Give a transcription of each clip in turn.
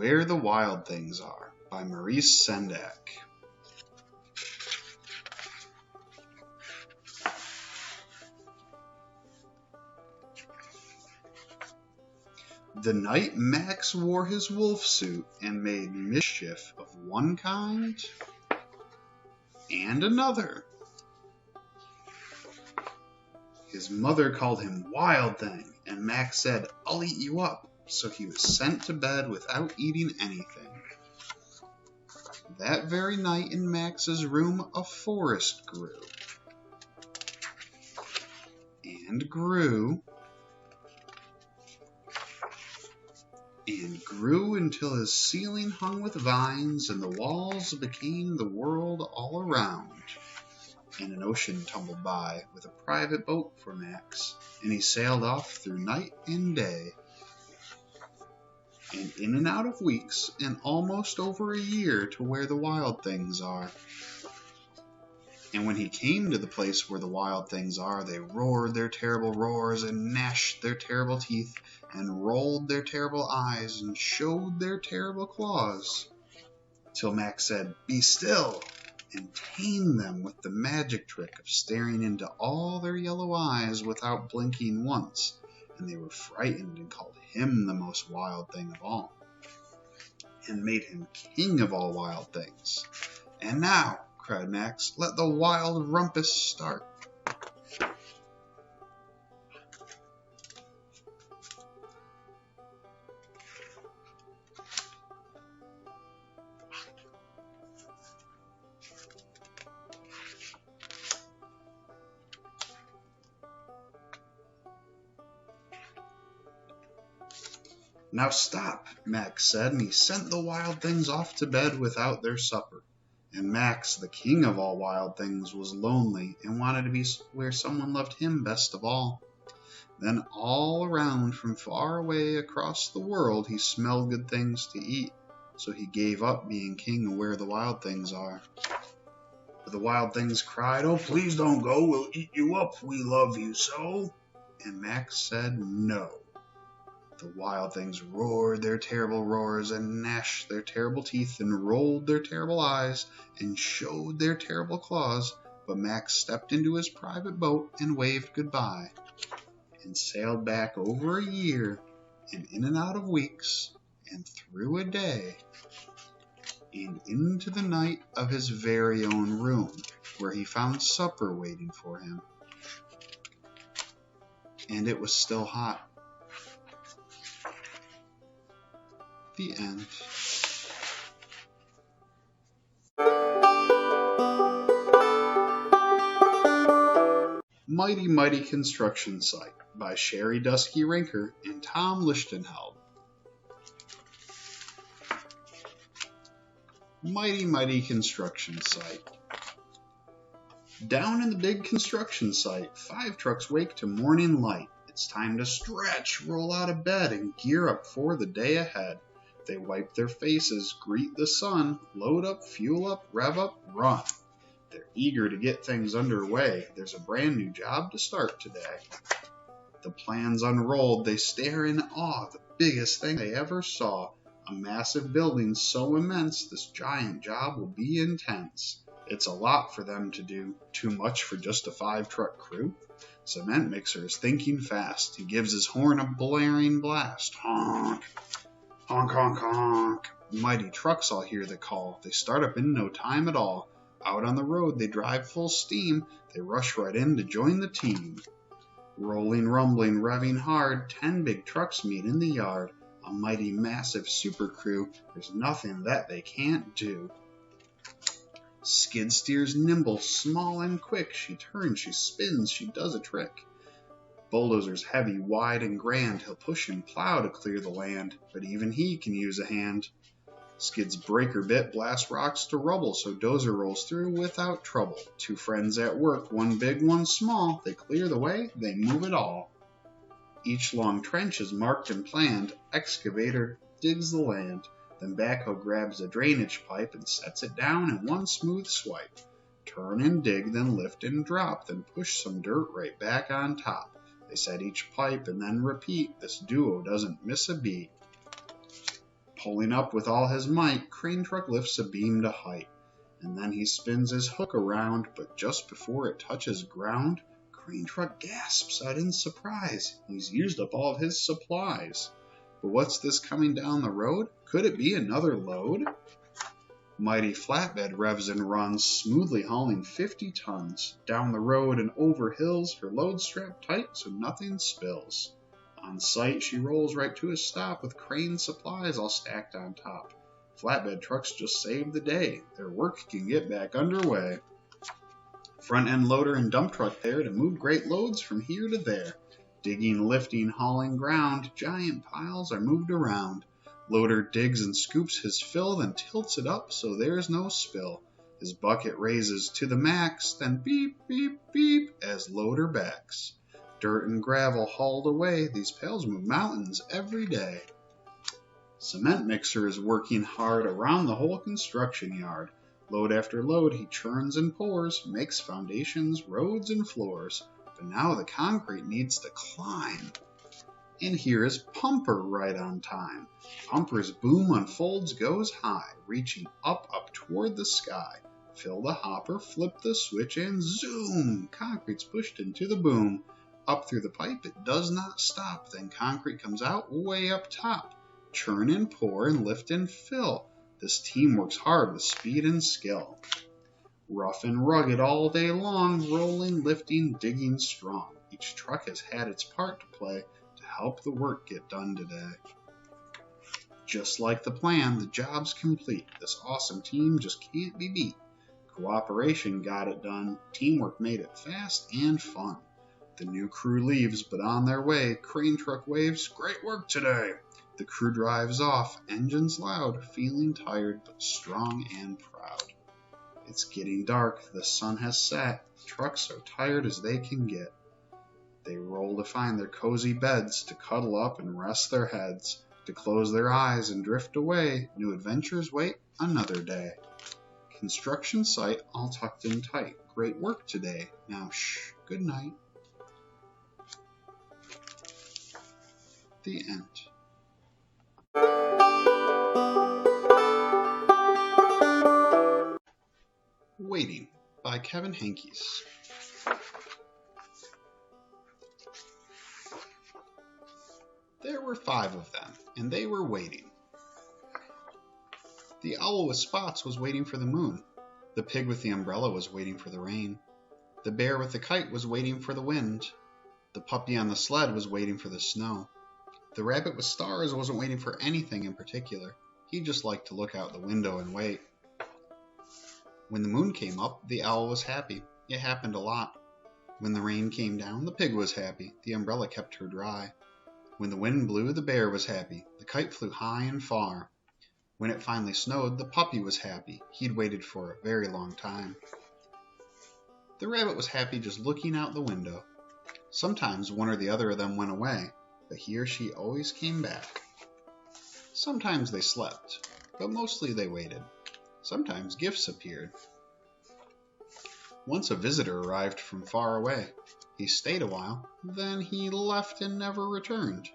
Where the Wild Things Are by Maurice Sendak. The night Max wore his wolf suit and made mischief of one kind and another, his mother called him Wild Thing, and Max said, "I'll eat you up." So he was sent to bed without eating anything. That very night in Max's room, a forest grew and grew and grew until his ceiling hung with vines and the walls became the world all around. And an ocean tumbled by with a private boat for Max, and he sailed off through night and day, and in and out of weeks, and almost over a year to where the wild things are. And when he came to the place where the wild things are, they roared their terrible roars and gnashed their terrible teeth and rolled their terrible eyes and showed their terrible claws, till Max said, "Be still," and tamed them with the magic trick of staring into all their yellow eyes without blinking once, and they were frightened and called him the most wild thing of all, and made him king of all wild things. "And now," cried Max, "let the wild rumpus start." "Now stop," Max said, and he sent the wild things off to bed without their supper. And Max, the king of all wild things, was lonely and wanted to be where someone loved him best of all. Then all around from far away across the world he smelled good things to eat, so he gave up being king of where the wild things are. But the wild things cried, "Oh, please don't go, we'll eat you up, we love you so." And Max said no. The wild things roared their terrible roars and gnashed their terrible teeth and rolled their terrible eyes and showed their terrible claws, but Max stepped into his private boat and waved goodbye, and sailed back over a year, and in and out of weeks, and through a day, and into the night of his very own room, where he found supper waiting for him. And it was still hot. The end. Mighty Mighty Construction Site by Sherry Dusky Rinker and Tom Lichtenheld. Mighty Mighty Construction Site. Down in the big construction site, 5 trucks wake to morning light. It's time to stretch, roll out of bed, and gear up for the day ahead. They wipe their faces, greet the sun, load up, fuel up, rev up, run. They're eager to get things underway. There's a brand new job to start today. The plans unrolled, they stare in awe, the biggest thing they ever saw. A massive building so immense, this giant job will be intense. It's a lot for them to do, too much for just a 5-truck crew. Cement mixer is thinking fast. He gives his horn a blaring blast. Honk! Honk, honk, honk. Mighty trucks all hear the call. They start up in no time at all. Out on the road they drive full steam. They rush right in to join the team. Rolling, rumbling, revving hard, 10 big trucks meet in the yard. A mighty, massive super crew. There's nothing that they can't do. Skid steers nimble, small and quick. She turns, she spins, she does a trick. Bulldozer's heavy, wide, and grand. He'll push and plow to clear the land, but even he can use a hand. Skid's breaker bit blasts rocks to rubble, so Dozer rolls through without trouble. 2 friends at work, one big, one small. They clear the way, they move it all. Each long trench is marked and planned. Excavator digs the land. Then backhoe grabs a drainage pipe and sets it down in one smooth swipe. Turn and dig, then lift and drop, then push some dirt right back on top. They set each pipe and then repeat. This duo doesn't miss a beat. Pulling up with all his might, Crane Truck lifts a beam to height. And then he spins his hook around, but just before it touches ground, Crane Truck gasps out in surprise. He's used up all of his supplies. But what's this coming down the road? Could it be another load? Mighty flatbed revs and runs, smoothly hauling 50 tons. Down the road and over hills, her load strapped tight so nothing spills. On sight, she rolls right to a stop with crane supplies all stacked on top. Flatbed trucks just saved the day. Their work can get back underway. Front end loader and dump truck there to move great loads from here to there. Digging, lifting, hauling ground, giant piles are moved around. Loader digs and scoops his fill, then tilts it up so there's no spill. His bucket raises to the max, then beep, beep, beep as loader backs. Dirt and gravel hauled away, these pails move mountains every day. Cement mixer is working hard around the whole construction yard. Load after load he churns and pours, makes foundations, roads, and floors. But now the concrete needs to climb. And here is Pumper right on time. Pumper's boom unfolds, goes high, reaching up toward the sky. Fill the hopper, flip the switch, and zoom! Concrete's pushed into the boom. Up through the pipe, it does not stop. Then concrete comes out way up top. Churn and pour and lift and fill. This team works hard with speed and skill. Rough and rugged all day long, rolling, lifting, digging strong. Each truck has had its part to play to help the work get done today. Just like the plan, the job's complete. This awesome team just can't be beat. Cooperation got it done. Teamwork made it fast and fun. The new crew leaves, but on their way, Crane Truck waves, "Great work today!" The crew drives off, engines loud, feeling tired but strong and proud. It's getting dark, the sun has set, trucks are tired as they can get. They roll to find their cozy beds, to cuddle up and rest their heads, to close their eyes and drift away. New adventures wait another day. Construction site all tucked in tight. Great work today. Now shh, good night. The end. Waiting by Kevin Hankes. There were 5 of them, and they were waiting. The owl with spots was waiting for the moon. The pig with the umbrella was waiting for the rain. The bear with the kite was waiting for the wind. The puppy on the sled was waiting for the snow. The rabbit with stars wasn't waiting for anything in particular. He just liked to look out the window and wait. When the moon came up, the owl was happy. It happened a lot. When the rain came down, the pig was happy. The umbrella kept her dry. When the wind blew, the bear was happy. The kite flew high and far. When it finally snowed, the puppy was happy. He'd waited for a very long time. The rabbit was happy just looking out the window. Sometimes one or the other of them went away, but he or she always came back. Sometimes they slept, but mostly they waited. Sometimes gifts appeared. Once a visitor arrived from far away. He stayed a while, then he left and never returned.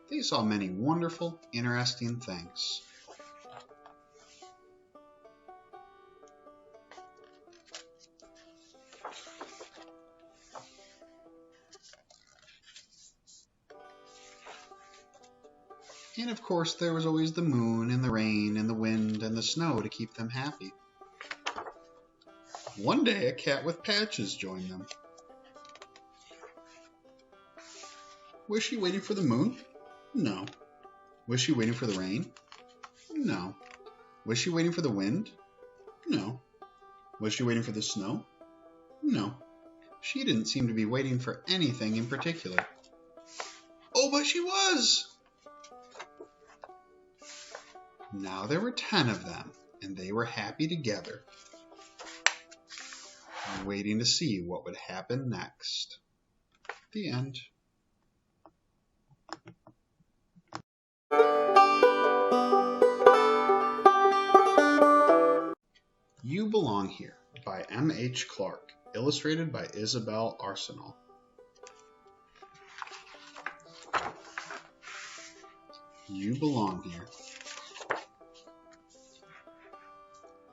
They saw many wonderful, interesting things. And of course, there was always the moon and the rain and the wind and the snow to keep them happy. One day, a cat with patches joined them. Was she waiting for the moon? No. Was she waiting for the rain? No. Was she waiting for the wind? No. Was she waiting for the snow? No. She didn't seem to be waiting for anything in particular. Oh, but she was! Now there were 10 of them, and they were happy together, waiting to see what would happen next. The end. You Belong Here by M.H. Clark, illustrated by Isabel Arsenal. You belong here.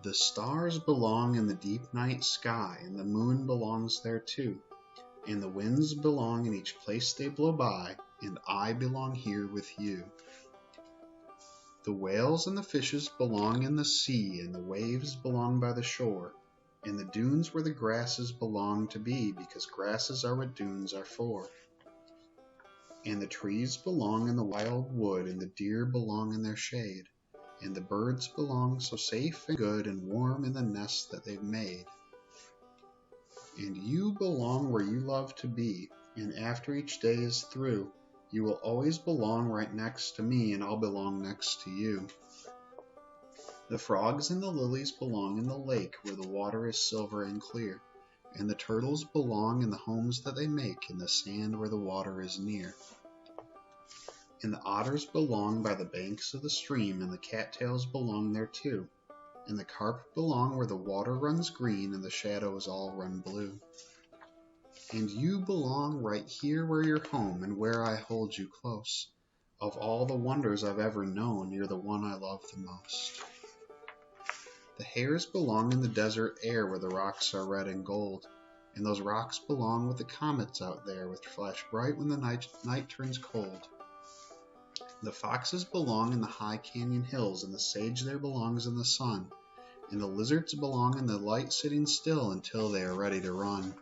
The stars belong in the deep night sky, and the moon belongs there too. And the winds belong in each place they blow by, and I belong here with you. The whales and the fishes belong in the sea, and the waves belong by the shore, and the dunes where the grasses belong to be, because grasses are what dunes are for. And the trees belong in the wild wood, and the deer belong in their shade. And the birds belong so safe and good and warm in the nest that they've made. And you belong where you love to be, and after each day is through, you will always belong right next to me, and I'll belong next to you. The frogs and the lilies belong in the lake where the water is silver and clear, and the turtles belong in the homes that they make in the sand where the water is near. And the otters belong by the banks of the stream, and the cattails belong there too. And the carp belong where the water runs green and the shadows all run blue. And you belong right here where you're home and where I hold you close. Of all the wonders I've ever known, you're the one I love the most. The hares belong in the desert air where the rocks are red and gold. And those rocks belong with the comets out there, which flash bright when the night turns cold. The foxes belong in the high canyon hills, and the sage there belongs in the sun. And the lizards belong in the light sitting still until they are ready to run.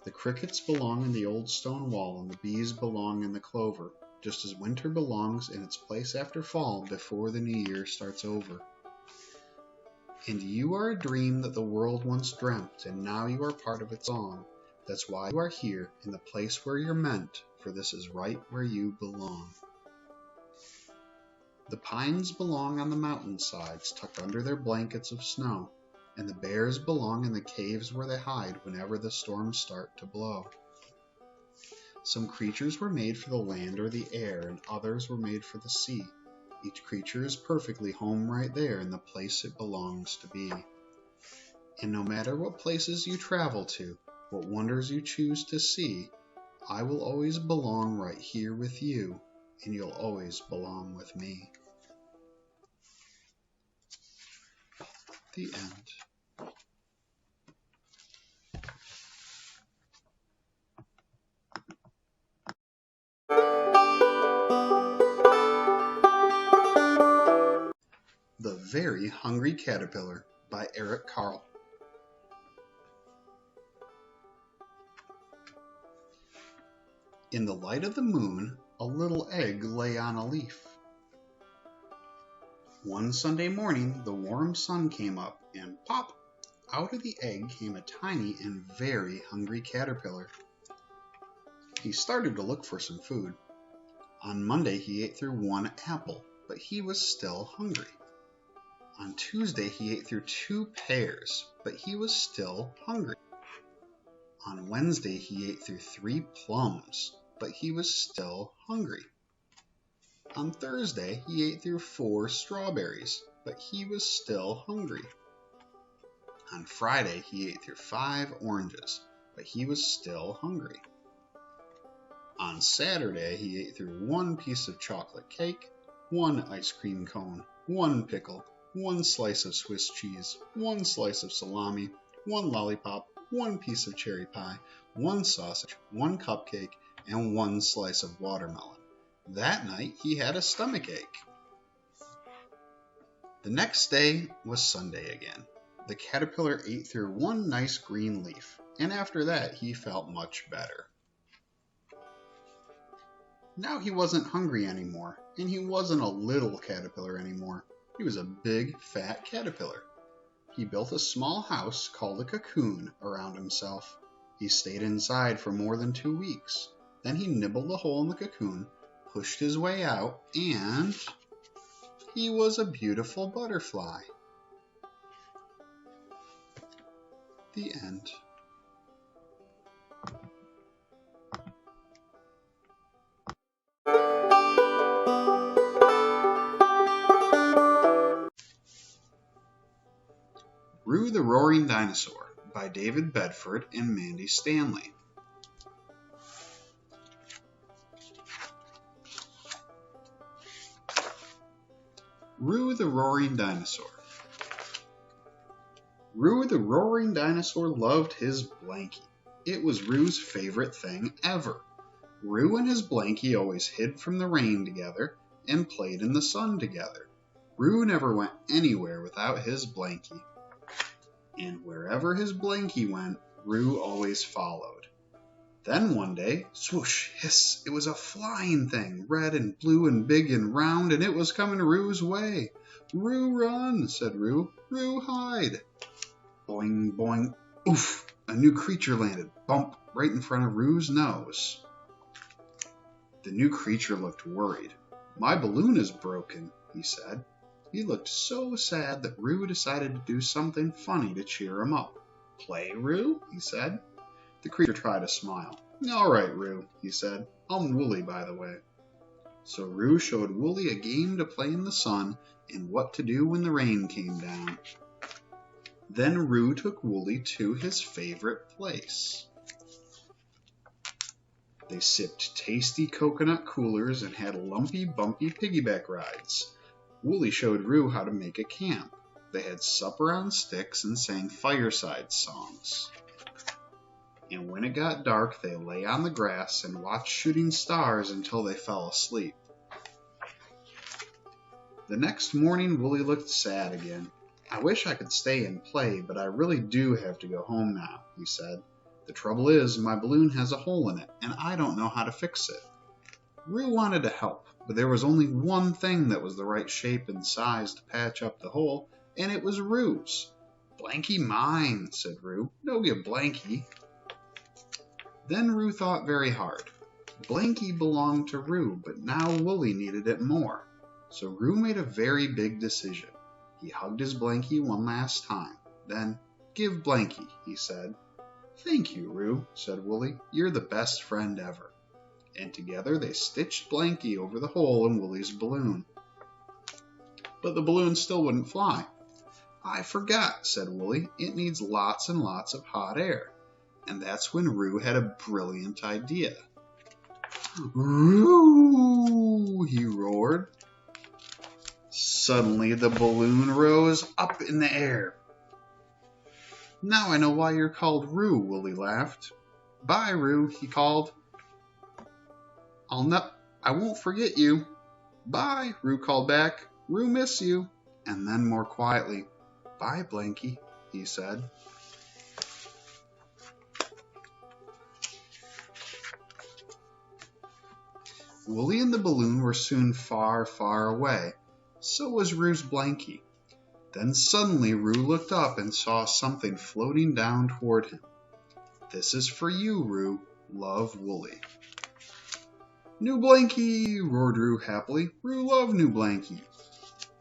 The crickets belong in the old stone wall, and the bees belong in the clover, just as winter belongs in its place after fall before the new year starts over. And you are a dream that the world once dreamt, and now you are part of its song. That's why you are here, in the place where you're meant, for this is right where you belong. The pines belong on the mountainsides, tucked under their blankets of snow, and the bears belong in the caves where they hide whenever the storms start to blow. Some creatures were made for the land or the air, and others were made for the sea. Each creature is perfectly home right there in the place it belongs to be. And no matter what places you travel to, what wonders you choose to see, I will always belong right here with you, and you'll always belong with me. The end. The Very Hungry Caterpillar by Eric Carle. In the light of the moon, a little egg lay on a leaf. One Sunday morning, the warm sun came up, and pop! Out of the egg came a tiny and very hungry caterpillar. He started to look for some food. On Monday, he ate through one apple, but he was still hungry. On Tuesday, he ate through 2 pears, but he was still hungry. On Wednesday, he ate through 3 plums, but he was still hungry. On Thursday, he ate through 4 strawberries, but he was still hungry. On Friday, he ate through 5 oranges, but he was still hungry. On Saturday, he ate through 1 piece of chocolate cake, 1 ice cream cone, 1 pickle, 1 slice of Swiss cheese, 1 slice of salami, 1 lollipop, 1 piece of cherry pie, 1 sausage, 1 cupcake, and 1 slice of watermelon. That night, he had a stomachache. The next day was Sunday again. The caterpillar ate through 1 nice green leaf, and after that, he felt much better. Now he wasn't hungry anymore, and he wasn't a little caterpillar anymore. He was a big, fat caterpillar. He built a small house called a cocoon around himself. He stayed inside for more than 2 weeks. Then he nibbled a hole in the cocoon, pushed his way out, and he was a beautiful butterfly. The end. Roo the Roaring Dinosaur by David Bedford and Mandy Stanley. Roo the Roaring Dinosaur. Roo the Roaring Dinosaur loved his blankie. It was Roo's favorite thing ever. Roo and his blankie always hid from the rain together and played in the sun together. Roo never went anywhere without his blankie. And wherever his blankie went, Roo always followed. Then one day, swoosh, hiss, it was a flying thing, red and blue and big and round, and it was coming Roo's way. Roo, run, said Roo. Roo, hide. Boing, boing, oof, a new creature landed, bump, right in front of Roo's nose. The new creature looked worried. My balloon is broken, he said. He looked so sad that Roo decided to do something funny to cheer him up. Play, Roo? He said. The creature tried to smile. All right, Roo, he said. I'm Wooly, by the way. So Roo showed Wooly a game to play in the sun and what to do when the rain came down. Then Roo took Wooly to his favorite place. They sipped tasty coconut coolers and had lumpy, bumpy piggyback rides. Wooly showed Roo how to make a camp. They had supper on sticks and sang fireside songs. And when it got dark, they lay on the grass and watched shooting stars until they fell asleep. The next morning, Wooly looked sad again. I wish I could stay and play, but I really do have to go home now, he said. The trouble is, my balloon has a hole in it, and I don't know how to fix it. Roo wanted to help, but there was only one thing that was the right shape and size to patch up the hole, and it was Roo's. Blankie mine, said Roo. No give Blankie. Then Roo thought very hard. Blankie belonged to Roo, but now Wooly needed it more. So Roo made a very big decision. He hugged his Blankie one last time. Then, give Blankie, he said. Thank you, Roo, said Wooly. You're the best friend ever. And together they stitched Blankie over the hole in Wooly's balloon. But the balloon still wouldn't fly. I forgot, said Wooly. It needs lots and lots of hot air. And that's when Roo had a brilliant idea. Roo! He roared. Suddenly the balloon rose up in the air. Now I know why you're called Roo, Wooly laughed. Bye, Roo, he called. I won't forget you. Bye, Roo called back. Roo miss you. And then more quietly, bye, Blankie, he said. Wooly and the balloon were soon far, far away. So was Roo's Blankie. Then suddenly Roo looked up and saw something floating down toward him. This is for you, Roo. Love, Wooly. New Blankie, roared Roo happily. Roo loved New Blankie.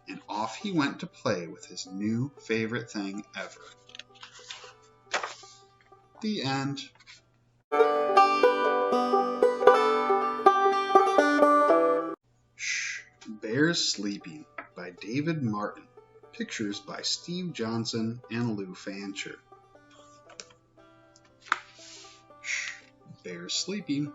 And off he went to play with his new favorite thing ever. The end. Shh, Bears Sleeping by David Martin. Pictures by Steve Johnson and Lou Fancher. Shh, Bears sleeping.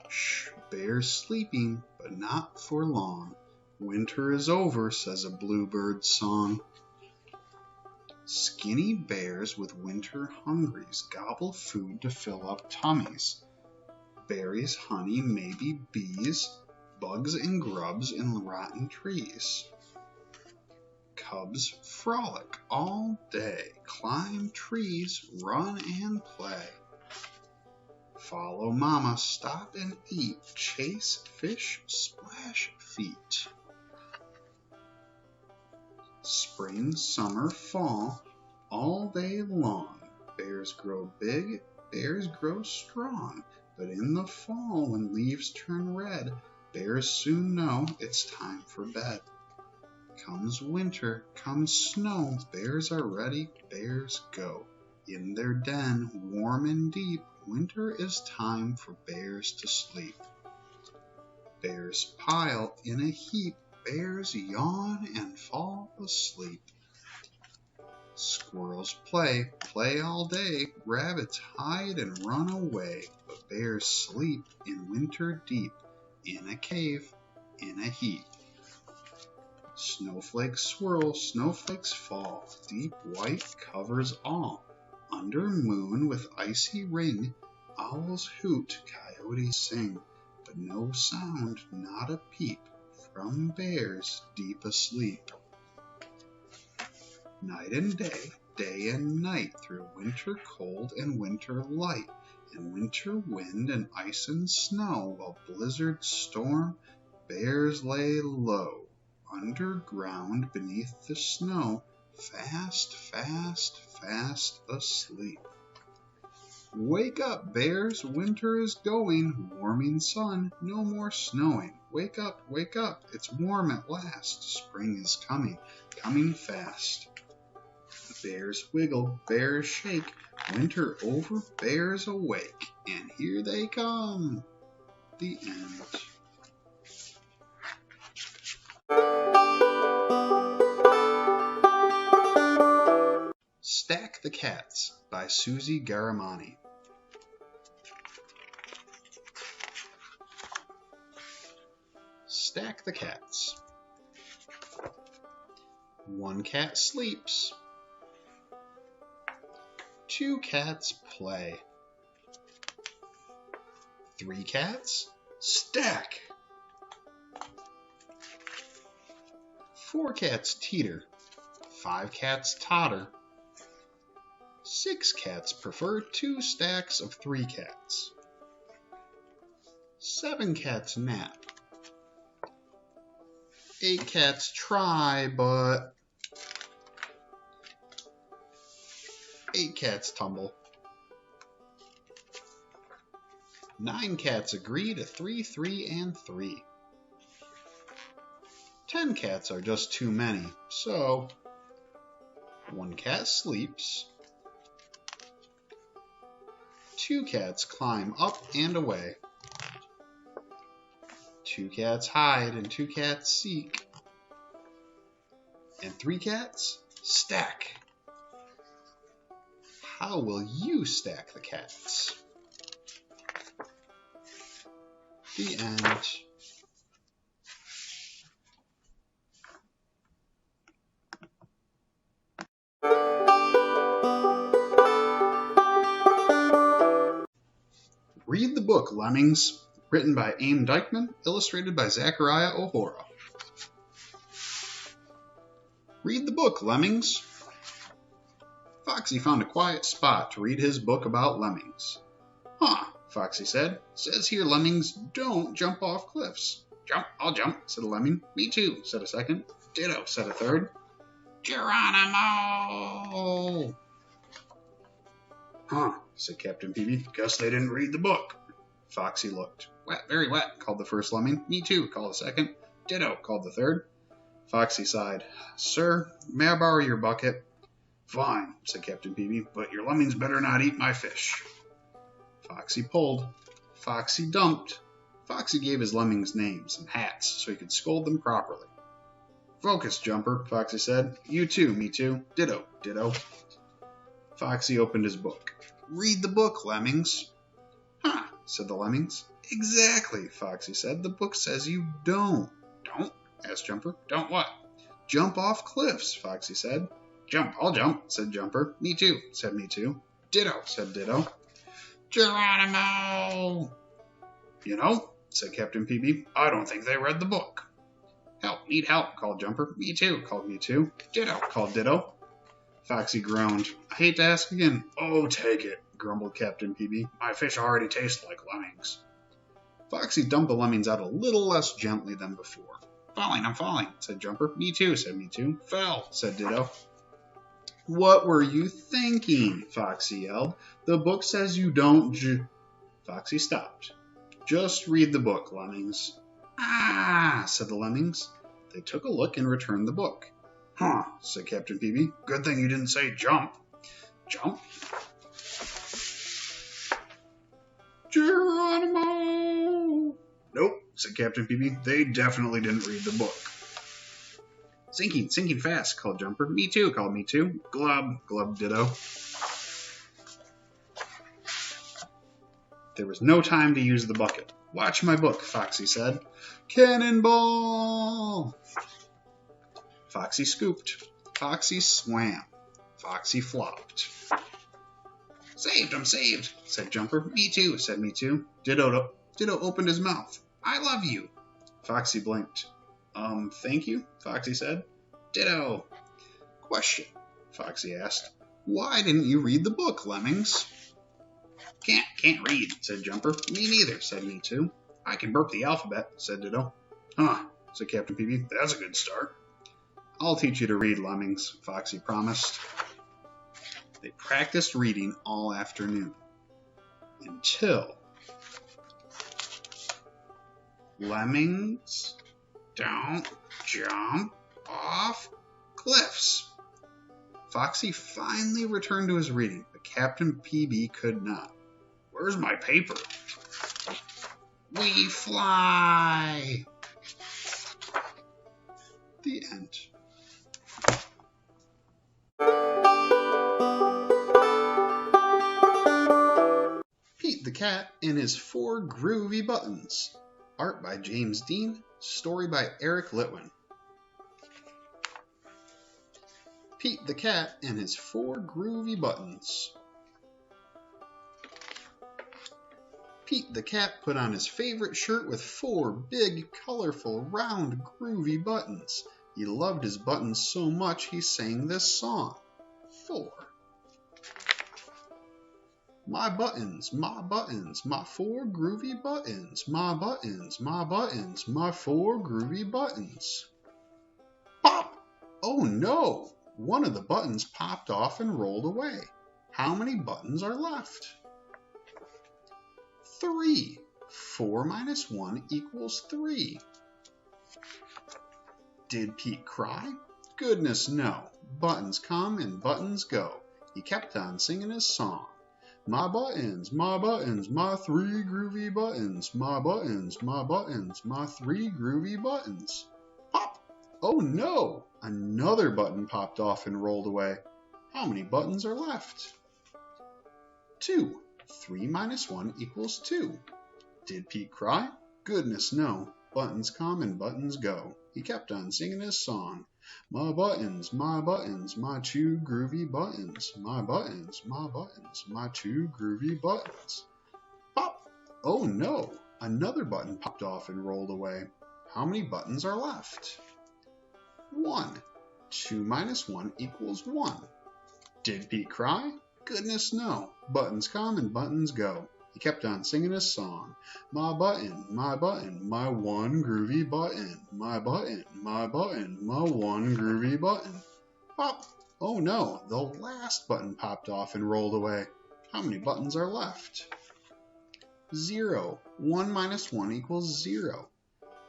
Shh, Bears sleeping, but not for long. Winter is over, says a bluebird's song. Skinny bears with winter hungries gobble food to fill up tummies. Berries, honey, maybe bees, bugs and grubs in rotten trees. Cubs frolic all day, climb trees, run and play. Follow mama, stop and eat, chase fish, splash feet. Spring, summer, fall, all day long. Bears grow big, bears grow strong. But in the fall, when leaves turn red, bears soon know it's time for bed. Comes winter, comes snow, bears are ready, bears go. In their den, warm and deep, winter is time for bears to sleep. Bears pile in a heap, bears yawn and fall asleep. Squirrels play, play all day, rabbits hide and run away, but bears sleep in winter deep, in a cave in a heap. Snowflakes swirl, snowflakes fall, deep white covers all. Under moon with icy ring, owls hoot, coyotes sing, but no sound, not a peep, from bears deep asleep. Night and day, day and night, through winter cold and winter light, and winter wind and ice and snow, while blizzards storm, bears lay low. Underground beneath the snow, fast, fast, fast asleep. Wake up, bears, winter is going, warming sun, no more snowing. Wake up, it's warm at last, spring is coming, coming fast. Bears wiggle, bears shake, winter over, bears awake, and here they come. The end. Stack the Cats by Susie Garamani. Stack the cats. One cat sleeps. Two cats play. Three cats stack. Four cats teeter. Five cats totter. Six cats prefer 2 stacks of 3 cats. 7 cats nap. 8 cats try, but 8 cats tumble. 9 cats agree to 3, 3, and 3. 10 cats are just too many, so 1 cat sleeps. 2 cats climb up and away. 2 cats hide and 2 cats seek. And 3 cats stack. How will you stack the cats? The end. Read the book, Lemmings, written by Aim Dykeman, illustrated by Zachariah O'Hora. Read the book, Lemmings. Foxy found a quiet spot to read his book about lemmings. Huh, Foxy said. Says here lemmings don't jump off cliffs. Jump, I'll jump, said a lemming. Me too, said a second. Ditto, said a third. Geronimo! Huh, said Captain Peavy. Guess they didn't read the book. Foxy looked. Wet, very wet, called the first lemming. Me too, called the second. Ditto, called the third. Foxy sighed. Sir, may I borrow your bucket? Fine, said Captain Peavy, but your lemmings better not eat my fish. Foxy pulled. Foxy dumped. Foxy gave his lemmings names and hats so he could scold them properly. Focus, Jumper, Foxy said. You too, me too. Ditto, ditto. Foxy opened his book. Read the book, Lemmings. Huh, said the lemmings. Exactly, Foxy said. The book says you don't. Don't? Asked Jumper. Don't what? Jump off cliffs, Foxy said. Jump, I'll jump, said Jumper. Me too, said me too. Ditto, said Ditto. Geronimo! You know, said Captain Peavy, I don't think they read the book. Help, need help, called Jumper. Me too, called Me too. Ditto, called Ditto. Foxy groaned. I hate to ask again. Oh, take it, grumbled Captain Peavy. My fish already taste like lemmings. Foxy dumped the lemmings out a little less gently than before. Falling, I'm falling, said Jumper. Me too, said Me too. Fell, said Ditto. What were you thinking? Foxy yelled. The book says you don't Foxy stopped. Just read the book, Lemmings. Ah, said the lemmings. They took a look and returned the book. Huh, said Captain Peavy. Good thing you didn't say jump. Jump? Geronimo! Nope, said Captain Peavy. They definitely didn't read the book. Sinking, sinking fast, called Jumper. Me too, called Me too. Glub, glub, Ditto. There was no time to use the bucket. Watch my book, Foxy said. Cannonball! Foxy scooped. Foxy swam. Foxy flopped. Saved, I'm saved, said Jumper. Me too, said Me Too. Ditto opened his mouth. I love you. Foxy blinked. Thank you, Foxy said. Ditto. Question, Foxy asked. Why didn't you read the book, Lemmings? Can't read, said Jumper. Me neither, said Me Too. I can burp the alphabet, said Ditto. Huh, said Captain PB. That's a good start. I'll teach you to read, Lemmings, Foxy promised. They practiced reading all afternoon until Lemmings don't jump off cliffs. Foxy finally returned to his reading, but Captain PB could not. Where's my paper? We fly. The end. Pete the Cat and His Four Groovy Buttons. Art by James Dean. Story by Eric Litwin. Pete the Cat and His Four Groovy Buttons. Pete the Cat put on his favorite shirt with 4 big, colorful, round, groovy buttons. He loved his buttons so much he sang this song. 4. My buttons, my 4 groovy buttons, my 4 groovy buttons. Pop! Oh no! One of the buttons popped off and rolled away. How many buttons are left? 3. 4 minus 1 equals 3. Did Pete cry? Goodness no. Buttons come and buttons go. He kept on singing his song. My 3 groovy buttons, my 3 groovy buttons. Pop! Oh no! Another button popped off and rolled away. How many buttons are left? 2. 3 minus 1 equals 2. Did Pete cry? Goodness no. Buttons come and buttons go. He kept on singing his song. My 2 groovy buttons, my 2 groovy buttons. Pop! Oh no! Another button popped off and rolled away. How many buttons are left? 1. 2 minus 1 equals 1. Did Pete cry? Goodness no. Buttons come and buttons go. He kept on singing his song. My 1 groovy button, my 1 groovy button. Pop! Oh no, the last button popped off and rolled away. How many buttons are left? 0. 1 minus 1 equals 0.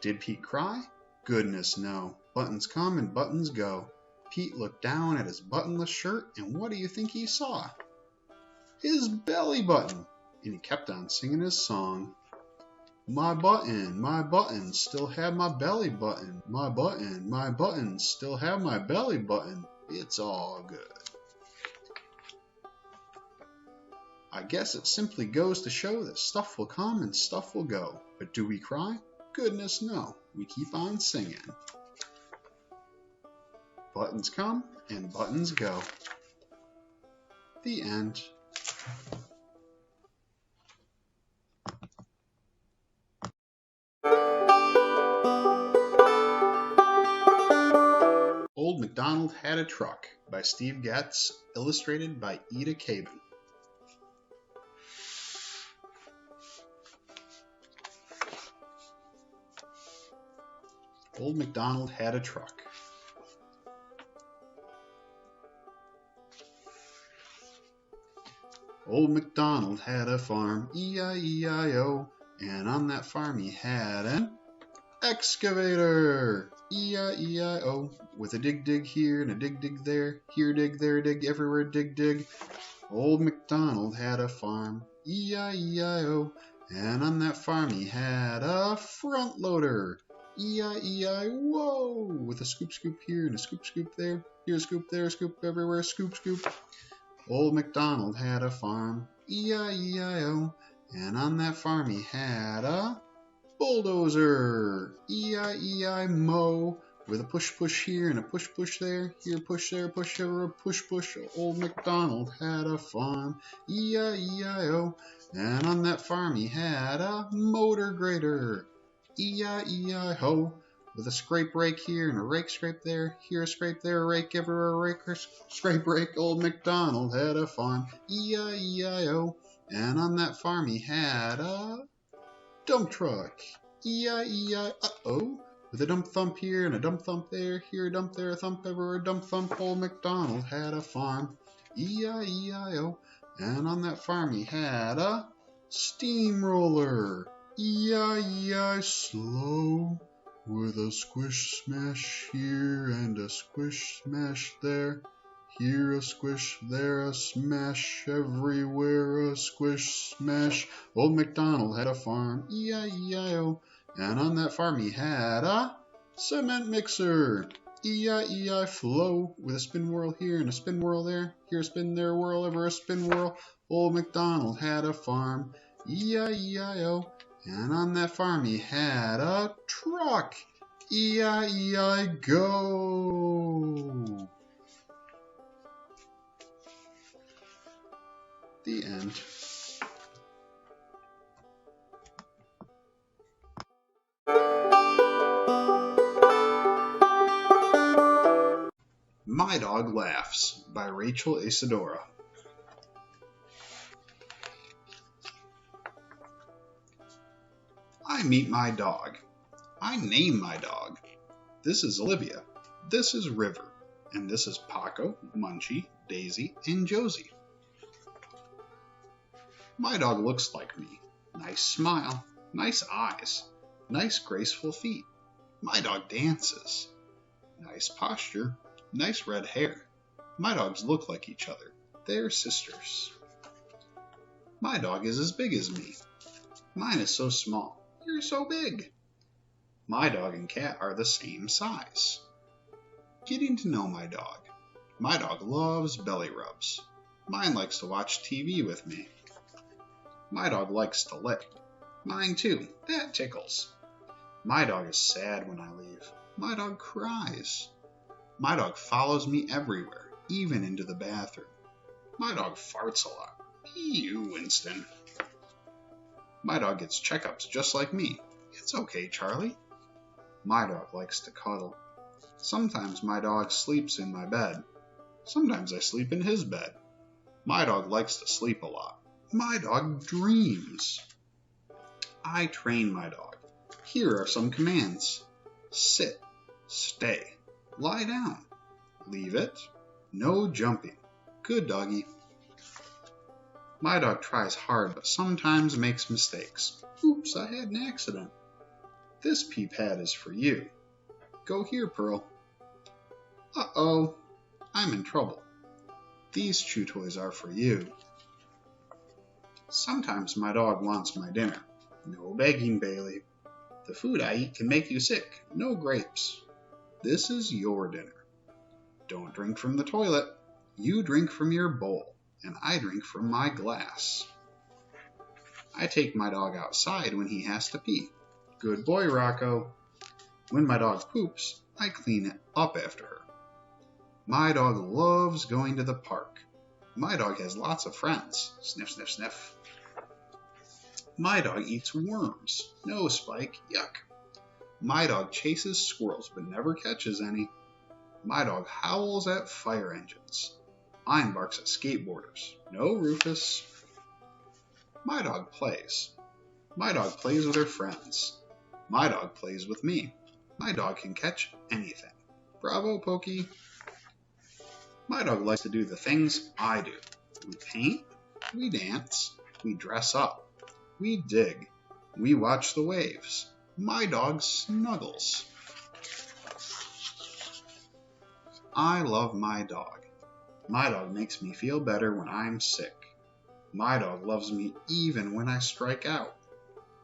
Did Pete cry? Goodness no. Buttons come and buttons go. Pete looked down at his buttonless shirt, and what do you think he saw? His belly button. And he kept on singing his song. My buttons still have my belly button. My buttons still have my belly button. It's all good. I guess it simply goes to show that stuff will come and stuff will go. But do we cry? Goodness no. We keep on singing. Buttons come and buttons go. The end. Old MacDonald Had a Truck by Steve Getz, illustrated by Ida Caban. Old MacDonald had a truck. Old MacDonald had a farm, E-I-E-I-O, and on that farm he had an excavator, E-I-E-I-O, with a dig here and a dig there, here dig, everywhere dig. Old MacDonald had a farm, E-I-E-I-O, and on that farm he had a front loader, E-I-E-I-Whoa, with a scoop here and a scoop there, here a scoop, there a scoop, everywhere scoop. Old MacDonald had a farm, E-I-E-I-O, And on that farm he had a bulldozer. E-I-E-I-mo. With a push here and a push there. Here push there, push over, push. Old MacDonald had a farm. E-I-E-I-O. And on that farm he had a motor grader. E-I-E-I-ho. With a scrape rake here and a rake scrape there. Here a scrape there, a rake everywhere, a rake, scrape rake. Old MacDonald had a farm. E-I-E-I-O. And on that farm he had a dump truck. E-I-E-I-O. With a dump thump here and a dump thump there. Here a dump there, a thump everywhere, a dump thump. Old MacDonald had a farm. E-I-E-I-O. And on that farm he had a steamroller. E-I-E-I slow. With a squish smash here and a squish smash there. Here a squish, there a smash, everywhere a squish smash. Old MacDonald had a farm, E-I-E-I-O. And on that farm he had a cement mixer. E-I-E-I flow. With a spin whirl here and a spin whirl there. Here a spin, there a whirl, ever a spin whirl. Old MacDonald had a farm. E-I-E-I-O. And on that farm he had a truck. E-I-E-I go. The end. My Dog Laughs by Rachel Isadora. I meet my dog. I name my dog. This is Olivia. This is River. And this is Paco, Munchie, Daisy, and Josie. My dog looks like me. Nice smile, nice eyes, nice graceful feet. My dog dances. Nice posture, nice red hair. My dogs look like each other. They're sisters. My dog is as big as me. Mine is so small. You're so big. My dog and cat are the same size. Getting to know my dog. My dog loves belly rubs. Mine likes to watch TV with me. My dog likes to lick. Mine too. That tickles. My dog is sad when I leave. My dog cries. My dog follows me everywhere, even into the bathroom. My dog farts a lot. You, Winston. My dog gets checkups just like me. It's okay, Charlie. My dog likes to cuddle. Sometimes my dog sleeps in my bed. Sometimes I sleep in his bed. My dog likes to sleep a lot. My dog dreams. I train my dog. Here are some commands. Sit, stay, lie down, leave it, no jumping. Good doggy. My dog tries hard but sometimes makes mistakes. Oops, I had an accident. This pee pad is for you. Go here, Pearl. Uh-oh, I'm in trouble. These chew toys are for you. Sometimes my dog wants my dinner. No begging, Bailey. The food I eat can make you sick. No grapes. This is your dinner. Don't drink from the toilet. You drink from your bowl, and I drink from my glass. I take my dog outside when he has to pee. Good boy, Rocco. When my dog poops, I clean it up after her. My dog loves going to the park. My dog has lots of friends. Sniff, sniff, sniff. My dog eats worms. No, Spike. Yuck. My dog chases squirrels but never catches any. My dog howls at fire engines. Mine barks at skateboarders. No, Rufus. My dog plays. My dog plays with her friends. My dog plays with me. My dog can catch anything. Bravo, Pokey. My dog likes to do the things I do. We paint, we dance, we dress up, we dig, we watch the waves. My dog snuggles. I love my dog. My dog makes me feel better when I'm sick. My dog loves me even when I strike out.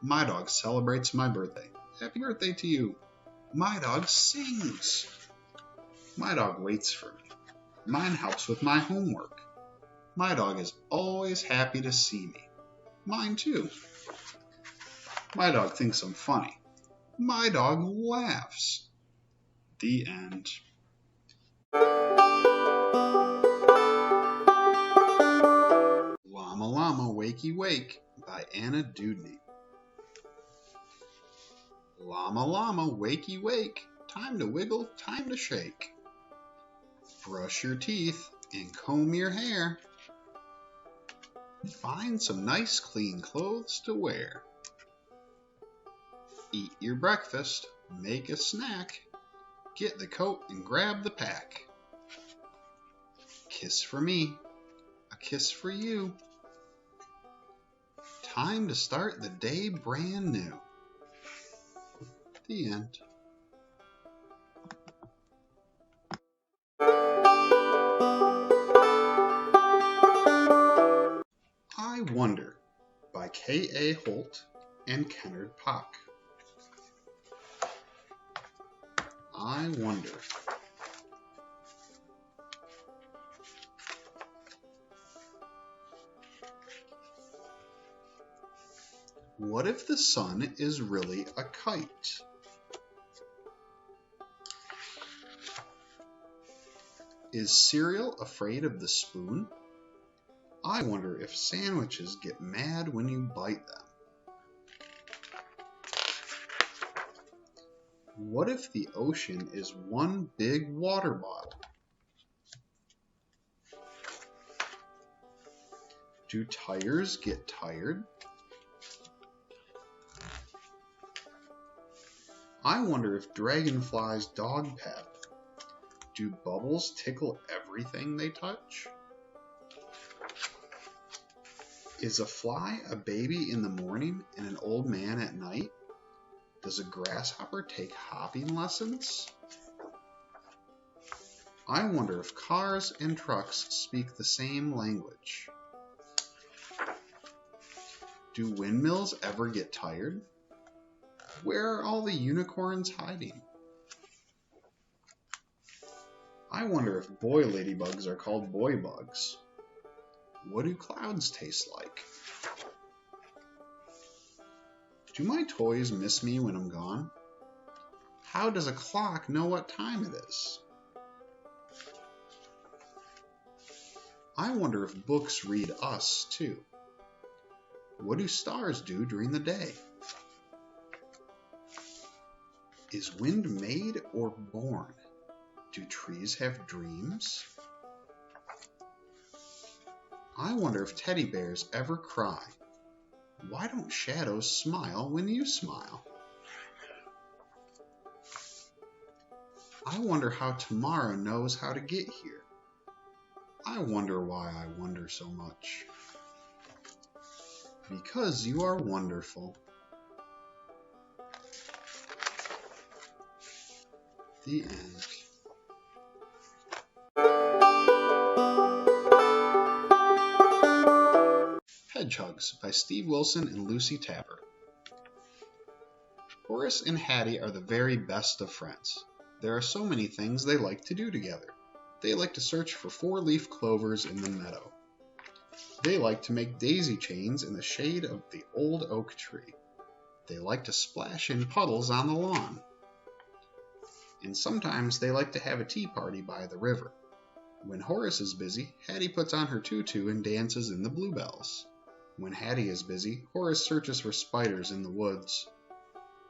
My dog celebrates my birthday. Happy birthday to you. My dog sings. My dog waits for me. Mine helps with my homework. My dog is always happy to see me. Mine too. My dog thinks I'm funny. My dog laughs. The end. Llama Llama Wakey Wake by Anna Dewdney. Llama Llama Wakey Wake, time to wiggle, time to shake. Brush your teeth and comb your hair. Find some nice clean clothes to wear. Eat your breakfast, make a snack. Get the coat and grab the pack. Kiss for me, a kiss for you. Time to start the day brand new. The end. I Wonder by K.A. Holt and Kennard Pock. I wonder. What if the sun is really a kite? Is cereal afraid of the spoon? I wonder if sandwiches get mad when you bite them. What if the ocean is one big water bottle? Do tires get tired? I wonder if dragonflies dog paddle. Do bubbles tickle everything they touch? Is a fly a baby in the morning and an old man at night? Does a grasshopper take hopping lessons? I wonder if cars and trucks speak the same language. Do windmills ever get tired? Where are all the unicorns hiding? I wonder if boy ladybugs are called boy bugs. What do clouds taste like? Do my toys miss me when I'm gone? How does a clock know what time it is? I wonder if books read us too. What do stars do during the day? Is wind made or born? Do trees have dreams? I wonder if teddy bears ever cry. Why don't shadows smile when you smile? I wonder how tomorrow knows how to get here. I wonder why I wonder so much. Because you are wonderful. The end. Hedgehogs by Steve Wilson and Lucy Tapper. Horace and Hattie are the very best of friends. There are so many things they like to do together. They like to search for four-leaf clovers in the meadow. They like to make daisy chains in the shade of the old oak tree. They like to splash in puddles on the lawn. And sometimes they like to have a tea party by the river. When Horace is busy, Hattie puts on her tutu and dances in the bluebells. When Hattie is busy, Horace searches for spiders in the woods.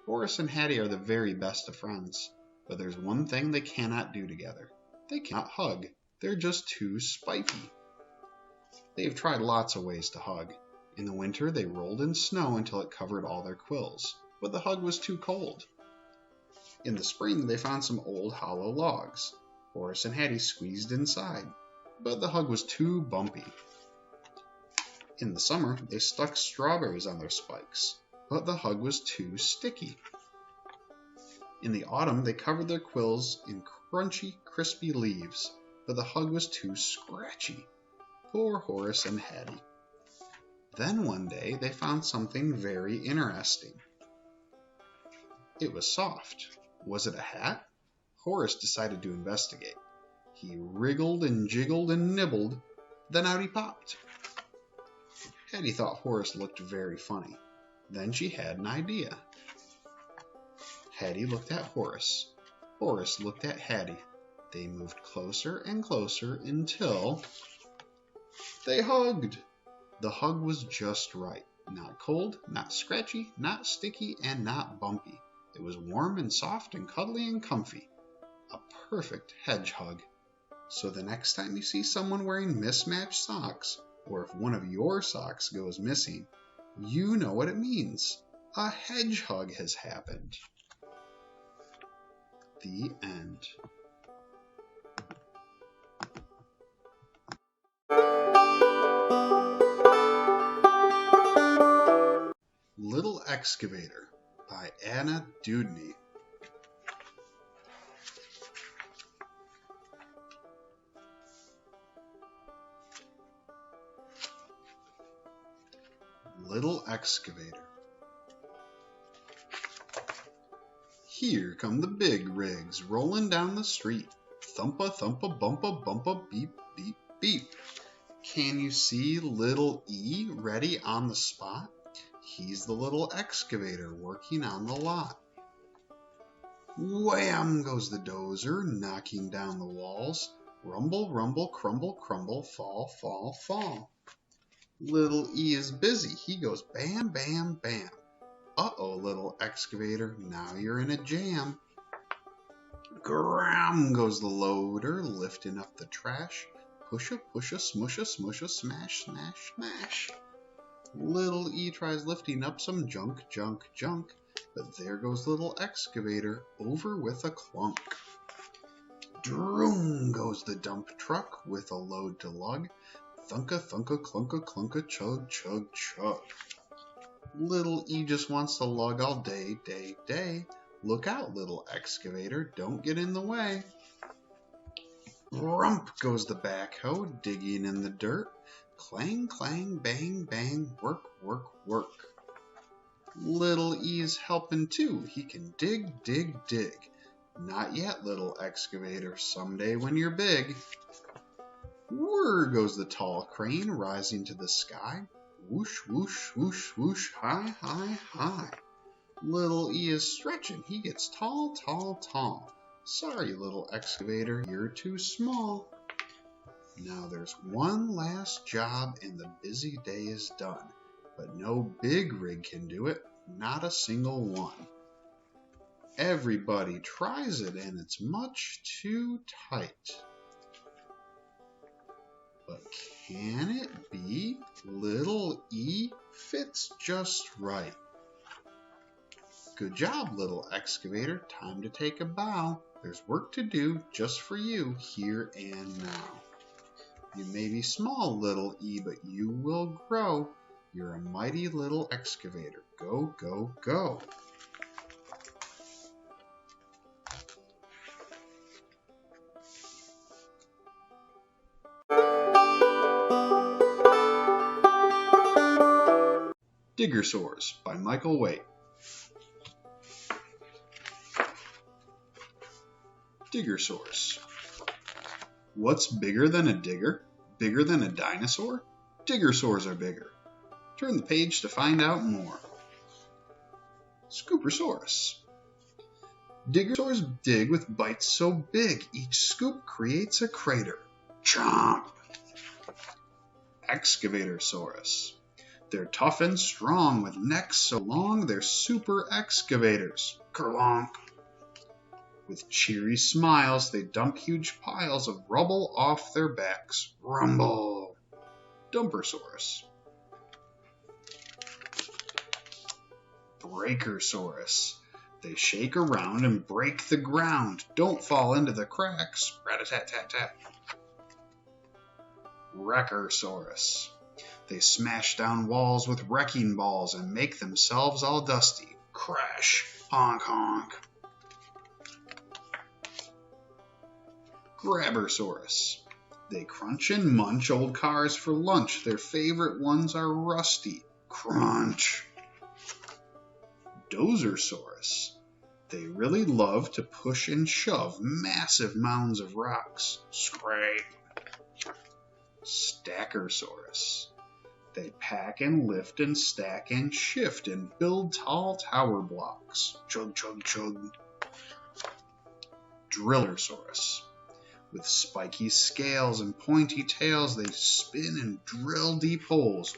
Horace and Hattie are the very best of friends, but there's one thing they cannot do together. They cannot hug. They're just too spiky. They've tried lots of ways to hug. In the winter, they rolled in snow until it covered all their quills, but the hug was too cold. In the spring, they found some old hollow logs. Horace and Hattie squeezed inside, but the hug was too bumpy. In the summer, they stuck strawberries on their spikes, but the hug was too sticky. In the autumn, they covered their quills in crunchy, crispy leaves, but the hug was too scratchy. Poor Horace and Hattie. Then one day, they found something very interesting. It was soft. Was it a hat? Horace decided to investigate. He wriggled and jiggled and nibbled, then out he popped. Hattie thought Horace looked very funny. Then she had an idea. Hattie looked at Horace. Horace looked at Hattie. They moved closer and closer until they hugged. The hug was just right. Not cold, not scratchy, not sticky, and not bumpy. It was warm and soft and cuddly and comfy. A perfect hedge hug. So the next time you see someone wearing mismatched socks, or if one of your socks goes missing, you know what it means. A hedge hug has happened. The end. Little Excavator by Anna Dewdney. Little Excavator. Here come the big rigs rolling down the street. Thumpa, thumpa, bumpa, bumpa, beep, beep, beep. Can you see little E ready on the spot? He's the little excavator working on the lot. Wham goes the dozer, knocking down the walls. Rumble, rumble, crumble, crumble, fall, fall, fall. Little E is busy. He goes bam, bam, bam. Uh-oh, little excavator, now you're in a jam. Gram goes the loader, lifting up the trash. Pusha, pusha, smusha, smusha, smash, smash, smash. Little E tries lifting up some junk, junk, junk, but there goes little excavator, over with a clunk. Droom goes the dump truck with a load to lug. Thunka, thunka, clunka, clunka, chug, chug, chug. Little E just wants to lug all day, day, day. Look out, little excavator, don't get in the way. Rump goes the backhoe, digging in the dirt. Clang, clang, bang, bang, work, work, work. Little E's helping too. He can dig, dig, dig. Not yet, little excavator. Someday when you're big. Whir goes the tall crane, rising to the sky. Whoosh, whoosh, whoosh, whoosh, high, high, high. Little E is stretching. He gets tall, tall, tall. Sorry, little excavator, you're too small. Now there's one last job and the busy day is done. But no big rig can do it, not a single one. Everybody tries it and it's much too tight. But can it be? Little E fits just right. Good job, little excavator. Time to take a bow. There's work to do just for you here and now. You may be small, little E, but you will grow. You're a mighty little excavator. Go, go, go. Digger Sores by Michael Waite. Digger Sores. What's bigger than a digger? Bigger than a dinosaur? Digger sores are bigger. Turn the page to find out more. Scoopersaurus. Diggersaurs dig with bites so big, each scoop creates a crater. Chomp! Excavatorsaurus. They're tough and strong, with necks so long they're super excavators. Kerlonk! With cheery smiles, they dump huge piles of rubble off their backs. Rumble! Dumpersaurus. Breakersaurus. They shake around and break the ground. Don't fall into the cracks. Rat-a-tat-tat-tat. Wreckersaurus. They smash down walls with wrecking balls and make themselves all dusty. Crash! Honk honk! Grabbersaurus. They crunch and munch old cars for lunch. Their favorite ones are rusty. Crunch! Dozersaurus. They really love to push and shove massive mounds of rocks. Scrape! Stackersaurus. They pack and lift and stack and shift and build tall tower blocks. Chug, chug, chug. Drillersaurus. With spiky scales and pointy tails, they spin and drill deep holes.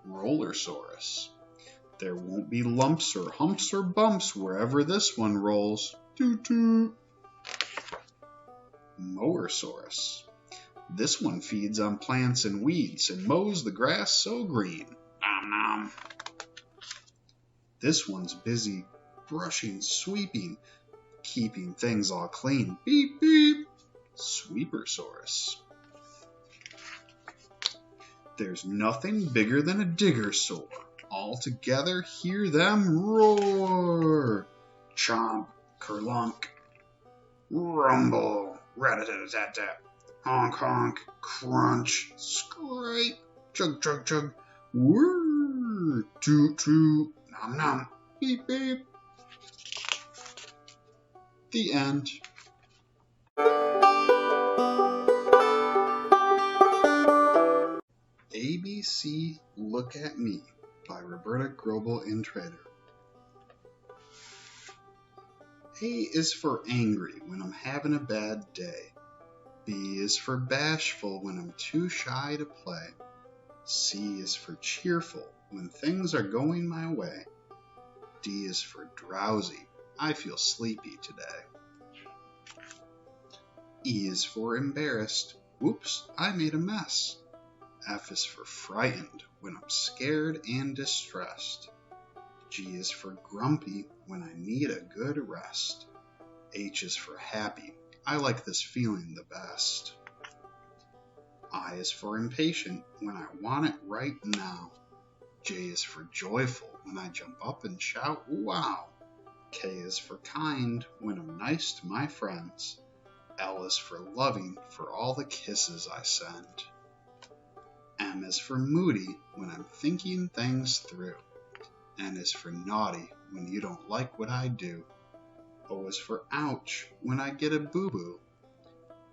Rollersaurus. There won't be lumps or humps or bumps wherever this one rolls. Toot toot. Mowersaurus. This one feeds on plants and weeds and mows the grass so green. Nom nom. This one's busy brushing, sweeping, keeping things all clean. Beep beep. Sweepersaurus. There's nothing bigger than a diggersaur. All together, hear them roar. Chomp, kerlunk, rumble, rat-a-tat-tat-tat, honk honk, crunch, scrape, chug chug chug, whirr, toot toot, nom nom, beep beep. The end. ABC Look at Me by Roberta Grobel Intrader. A is for angry when I'm having a bad day. B is for bashful when I'm too shy to play. C is for cheerful when things are going my way. D is for drowsy. I feel sleepy today. E is for embarrassed. Whoops, I made a mess. F is for frightened when I'm scared and distressed. G is for grumpy when I need a good rest. H is for happy. I like this feeling the best. I is for impatient when I want it right now. J is for joyful when I jump up and shout, wow. K is for kind when I'm nice to my friends. L is for loving for all the kisses I send. M is for moody when I'm thinking things through. N is for naughty when you don't like what I do. O is for ouch when I get a boo-boo.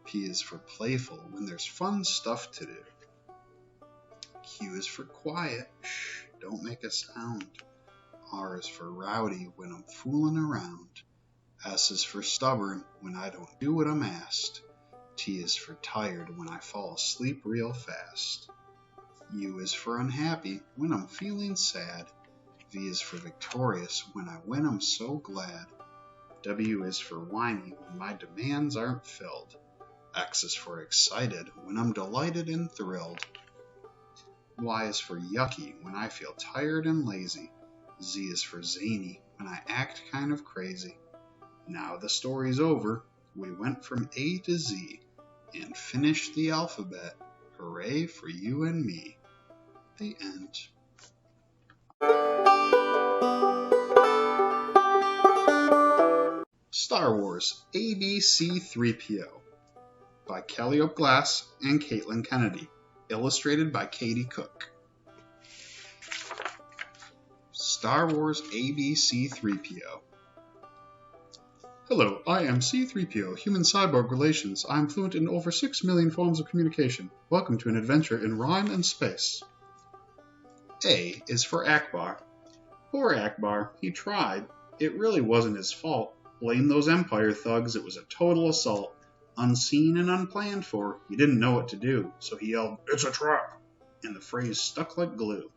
P is for playful when there's fun stuff to do. Q is for quiet, shh, don't make a sound. R is for rowdy when I'm fooling around. S is for stubborn when I don't do what I'm asked. T is for tired when I fall asleep real fast. U is for unhappy when I'm feeling sad. V is for victorious when I win I'm so glad. W is for whiny when my demands aren't filled. X is for excited when I'm delighted and thrilled. Y is for yucky when I feel tired and lazy. Z is for zany when I act kind of crazy. Now the story's over. We went from A to Z and finished the alphabet. Hooray for you and me. The end. Star Wars ABC-3PO by Kelly Glass and Caitlin Kennedy. Illustrated by Katie Cook. Star Wars ABC-3PO. Hello, I am C-3PO, Human Cyborg Relations. I am fluent in over 6 million forms of communication. Welcome to an adventure in rhyme and space. A is for Akbar. Poor Akbar, he tried. It really wasn't his fault. Blame those Empire thugs, it was a total assault. Unseen and unplanned for, he didn't know what to do, so he yelled, "It's a trap!" And the phrase stuck like glue.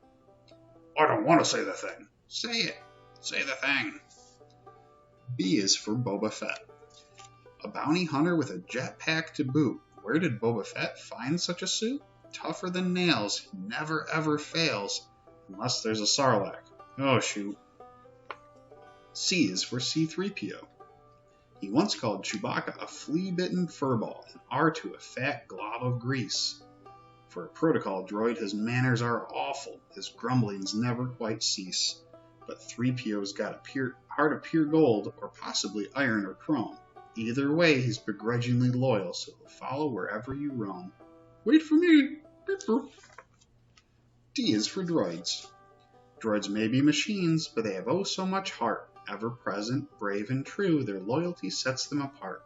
I don't want to say the thing. Say it. Say the thing. B is for Boba Fett. A bounty hunter with a jetpack to boot. Where did Boba Fett find such a suit? Tougher than nails, he never ever fails. Unless there's a Sarlacc. Oh shoot. C is for C-3PO. He once called Chewbacca a flea-bitten furball and R2 a fat glob of grease. For a protocol droid, his manners are awful, his grumblings never quite cease. But 3PO's got a heart of pure gold, or possibly iron or chrome. Either way, he's begrudgingly loyal, so he'll follow wherever you roam. Wait for me! D is for droids. Droids may be machines, but they have oh so much heart. Ever present, brave, and true, their loyalty sets them apart.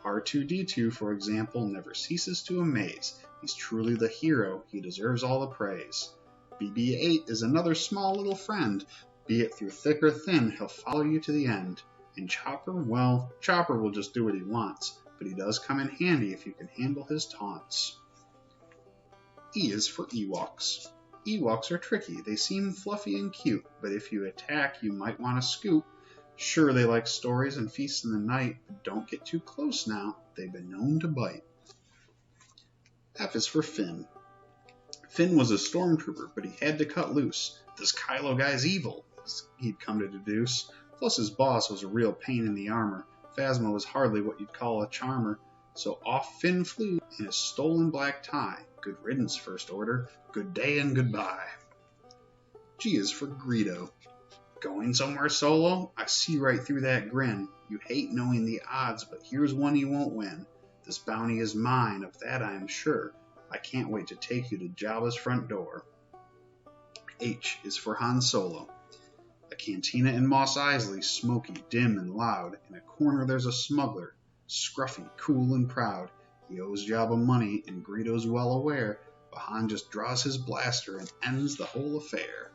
R2-D2, for example, never ceases to amaze. He's truly the hero, he deserves all the praise. BB-8 is another small little friend. Be it through thick or thin, he'll follow you to the end. And Chopper, well, Chopper will just do what he wants, but he does come in handy if you can handle his taunts. E is for Ewoks. Ewoks are tricky. They seem fluffy and cute, but if you attack, you might want to scoop. Sure, they like stories and feasts in the night, but don't get too close now. They've been known to bite. F is for Finn. Finn was a stormtrooper, but he had to cut loose. This Kylo guy's evil, he'd come to deduce. Plus his boss was a real pain in the armor. Phasma was hardly what you'd call a charmer. So off Finn flew in his stolen black tie. Good riddance, First Order. Good day and goodbye. G is for Greedo. Going somewhere solo? I see right through that grin. You hate knowing the odds, but here's one you won't win. This bounty is mine, of that I am sure. I can't wait to take you to Jabba's front door. H is for Han Solo. A cantina in Mos Eisley, smoky, dim, and loud. In a corner there's a smuggler, scruffy, cool, and proud. He owes Jabba money, and Greedo's well aware, but Han just draws his blaster and ends the whole affair.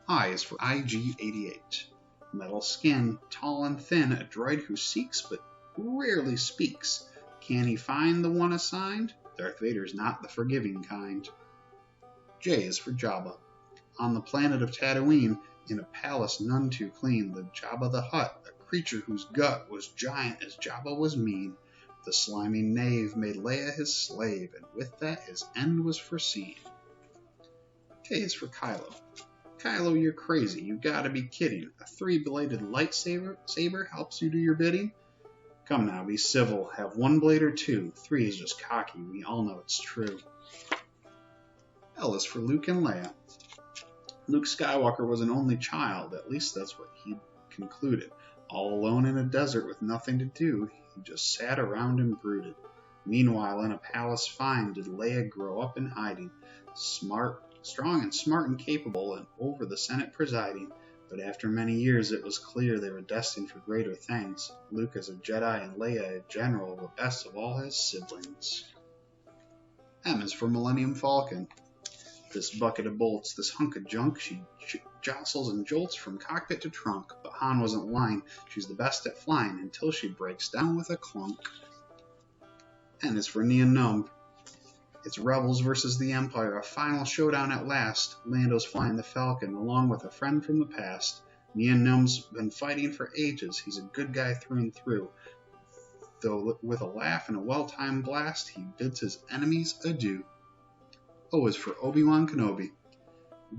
I is for IG-88. Metal skin, tall and thin, a droid who seeks but rarely speaks. Can he find the one assigned? Darth Vader's not the forgiving kind. J is for Jabba. On the planet of Tatooine, in a palace none too clean, lived Jabba the Hutt, a creature whose gut was giant as Jabba was mean. The slimy knave made Leia his slave, and with that his end was foreseen. K is for Kylo. Kylo, you're crazy. You gotta be kidding. A three-bladed lightsaber helps you do your bidding? Come now, be civil. Have one blade or two. Three is just cocky. We all know it's true. L is for Luke and Leia. Luke Skywalker was an only child. At least that's what he concluded. All alone in a desert with nothing to do, he just sat around and brooded. Meanwhile, in a palace fine, did Leia grow up in hiding. Strong and smart and capable, and over the Senate presiding. But after many years, it was clear they were destined for greater things. Luke as a Jedi and Leia a general, the best of all his siblings. M is for Millennium Falcon. This bucket of bolts, this hunk of junk, she jostles and jolts from cockpit to trunk. But Han wasn't lying. She's the best at flying until she breaks down with a clunk. N is for Nien Nunb. It's rebels versus the Empire, a final showdown at last. Lando's flying the Falcon, along with a friend from the past. Nien Nunb's been fighting for ages. He's a good guy through and through. Though with a laugh and a well-timed blast, he bids his enemies adieu. O is for Obi-Wan Kenobi.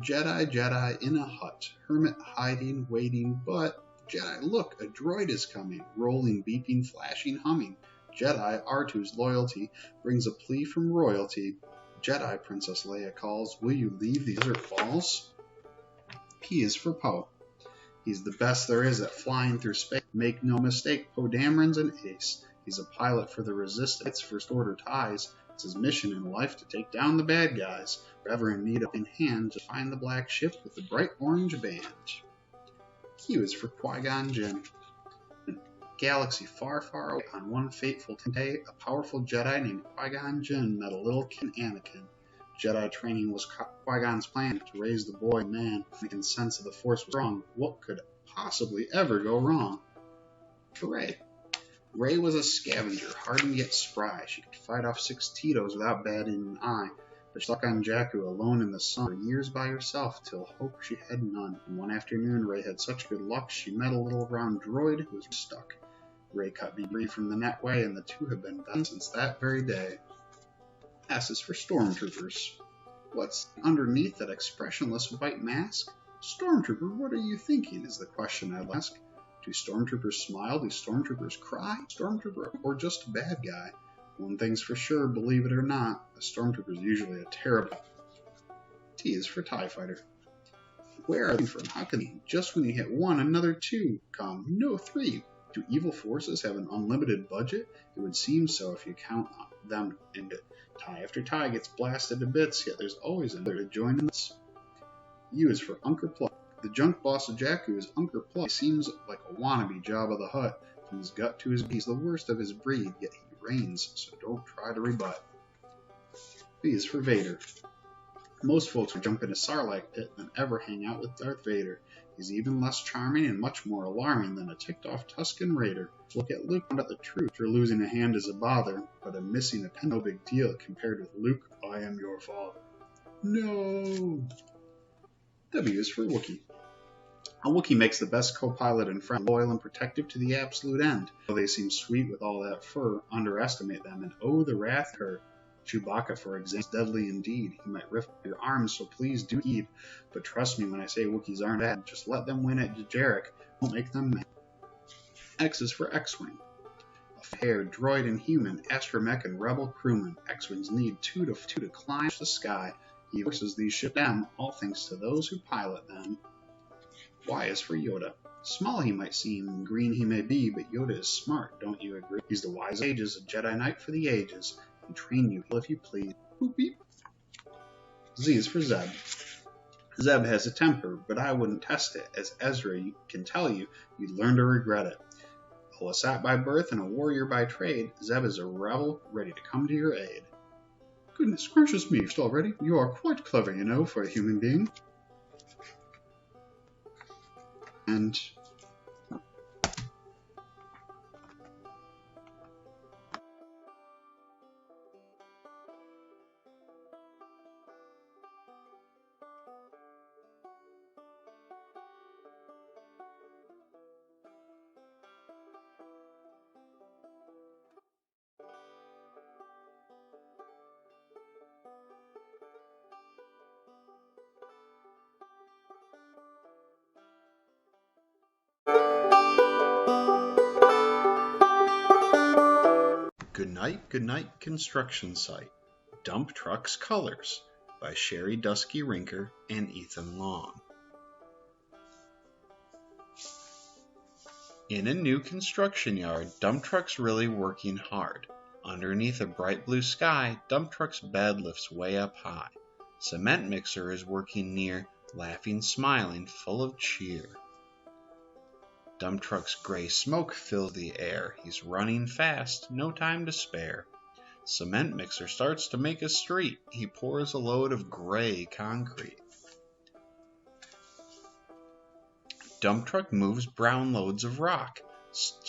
Jedi in a hut. Hermit hiding, waiting, but Jedi, look, a droid is coming. Rolling, beeping, flashing, humming. Jedi, R2's loyalty, brings a plea from royalty. Jedi, Princess Leia calls, will you leave the desert falls? P is for Poe. He's the best there is at flying through space. Make no mistake, Poe Dameron's an ace. He's a pilot for the Resistance, First Order ties. It's his mission in life to take down the bad guys. Wherever in need, up in hand, to find the black ship with the bright orange band. Q is for Qui-Gon Jinn. Galaxy far, far away, on one fateful day, a powerful Jedi named Qui-Gon Jinn met a little kid Anakin. Jedi training was Qui-Gon's plan to raise the boy man, making sense of the Force was wrong. What could possibly ever go wrong? For Rey. Rey was a scavenger, hardened yet spry. She could fight off 6 Tito's without batting an eye. But stuck on Jakku alone in the sun for years by herself, till hope she had none. And one afternoon, Rey had such good luck, she met a little round droid who was stuck. Rey cut me free from the netway, and the two have been done since that very day. S is for Stormtroopers. What's underneath that expressionless white mask? Stormtrooper, what are you thinking, is the question I'd ask. Do Stormtroopers smile? Do Stormtroopers cry? Stormtrooper or just a bad guy? One thing's for sure, believe it or not, a Stormtrooper's usually a terrible. T is for TIE Fighter. Where are they from? How can they, just when you hit 1, another 2 come? No, 3. Do evil forces have an unlimited budget? It would seem so if you count them, and tie after tie gets blasted to bits, yet there's always another to join in this. U is for Unker Pluck. The junk boss of Jakku is Unker Pluck. He seems like a wannabe Jabba the Hutt. From his gut to his he's the worst of his breed, yet he reigns, so don't try to rebut. V is for Vader. Most folks would jump in a Sarlacc pit than ever hang out with Darth Vader. He's even less charming and much more alarming than a ticked-off Tusken Raider. Look at Luke, find out the truth. Sure, losing a hand is a bother, but a missing a pen no big deal compared with Luke. I am your father. No. W is for Wookiee. A Wookiee makes the best co-pilot and friend, loyal and protective to the absolute end. Though they seem sweet with all that fur, underestimate them, and oh, the wrath her. Chewbacca, for example, is deadly indeed. He might rip your arms, so please do heed. But trust me when I say Wookiees aren't bad. Just let them win at Jarek. Don't make them mad. X is for X-Wing. A fair droid and human, astromech and rebel crewman. X-Wings need two to climb the sky. He forces these ships down, all thanks to those who pilot them. Y is for Yoda. Small he might seem, and green he may be, but Yoda is smart, don't you agree? He's the wise ages, a Jedi Knight for the ages. And train you if you please. Boop beep. Z is for Zeb. Zeb has a temper, but I wouldn't test it. As Ezra can tell you, you'd learn to regret it. A Lasat by birth and a warrior by trade, Zeb is a rebel ready to come to your aid. Goodness gracious me, already. You are quite clever, you know, for a human being. And Good Night Construction Site, Dump Trucks Colors by Sherry Dusky Rinker and Ethan Long. In a new construction yard, dump truck's really working hard. Underneath a bright blue sky, dump truck's bed lifts way up high. Cement mixer is working near, laughing, smiling, full of cheer. Dump truck's gray smoke fills the air. He's running fast, no time to spare. Cement mixer starts to make a street. He pours a load of gray concrete. Dump truck moves brown loads of rock.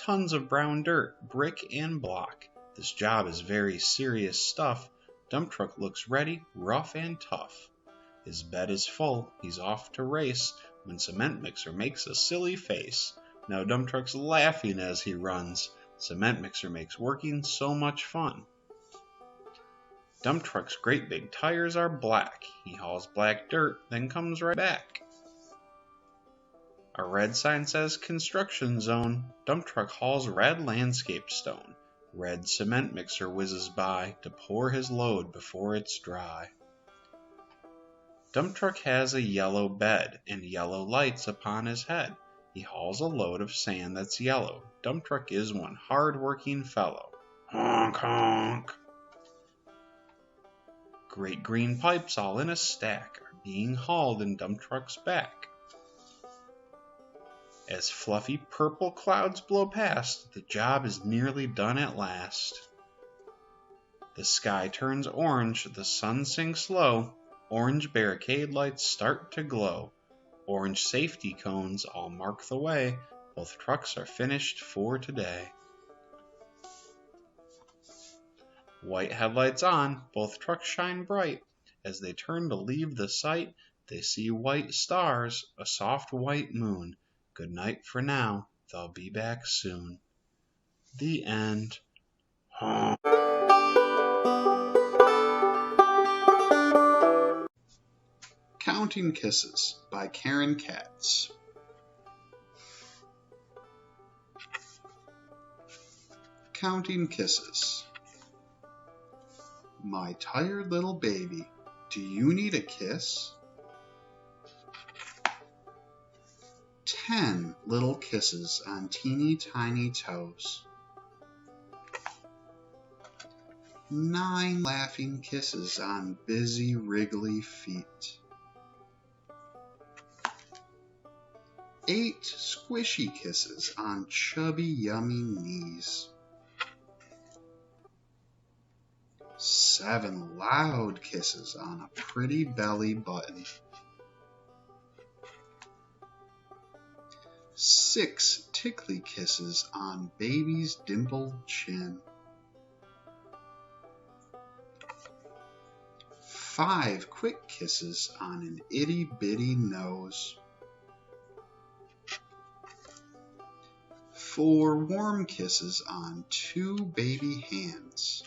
Tons of brown dirt, brick and block. This job is very serious stuff. Dump truck looks ready, rough and tough. His bed is full. He's off to race when cement mixer makes a silly face. Now dump truck's laughing as he runs. Cement mixer makes working so much fun. Dump truck's great big tires are black. He hauls black dirt, then comes right back. A red sign says construction zone. Dump truck hauls red landscape stone. Red cement mixer whizzes by to pour his load before it's dry. Dump truck has a yellow bed and yellow lights upon his head. He hauls a load of sand that's yellow. Dump truck is one hard-working fellow. Honk, honk. Great green pipes all in a stack are being hauled in dump truck's back. As fluffy purple clouds blow past, the job is nearly done at last. The sky turns orange, the sun sinks low. Orange barricade lights start to glow. Orange safety cones all mark the way. Both trucks are finished for today. White headlights on, both trucks shine bright. As they turn to leave the site, they see white stars, a soft white moon. Good night for now, they'll be back soon. The end. Counting Kisses by Karen Katz. Counting Kisses. My tired little baby, do you need a kiss? 10 little kisses on teeny tiny toes. 9 laughing kisses on busy wriggly feet. 8 squishy kisses on chubby yummy knees. 7 loud kisses on a pretty belly button. 6 tickly kisses on baby's dimpled chin. 5 quick kisses on an itty-bitty nose. 4 warm kisses on 2 baby hands.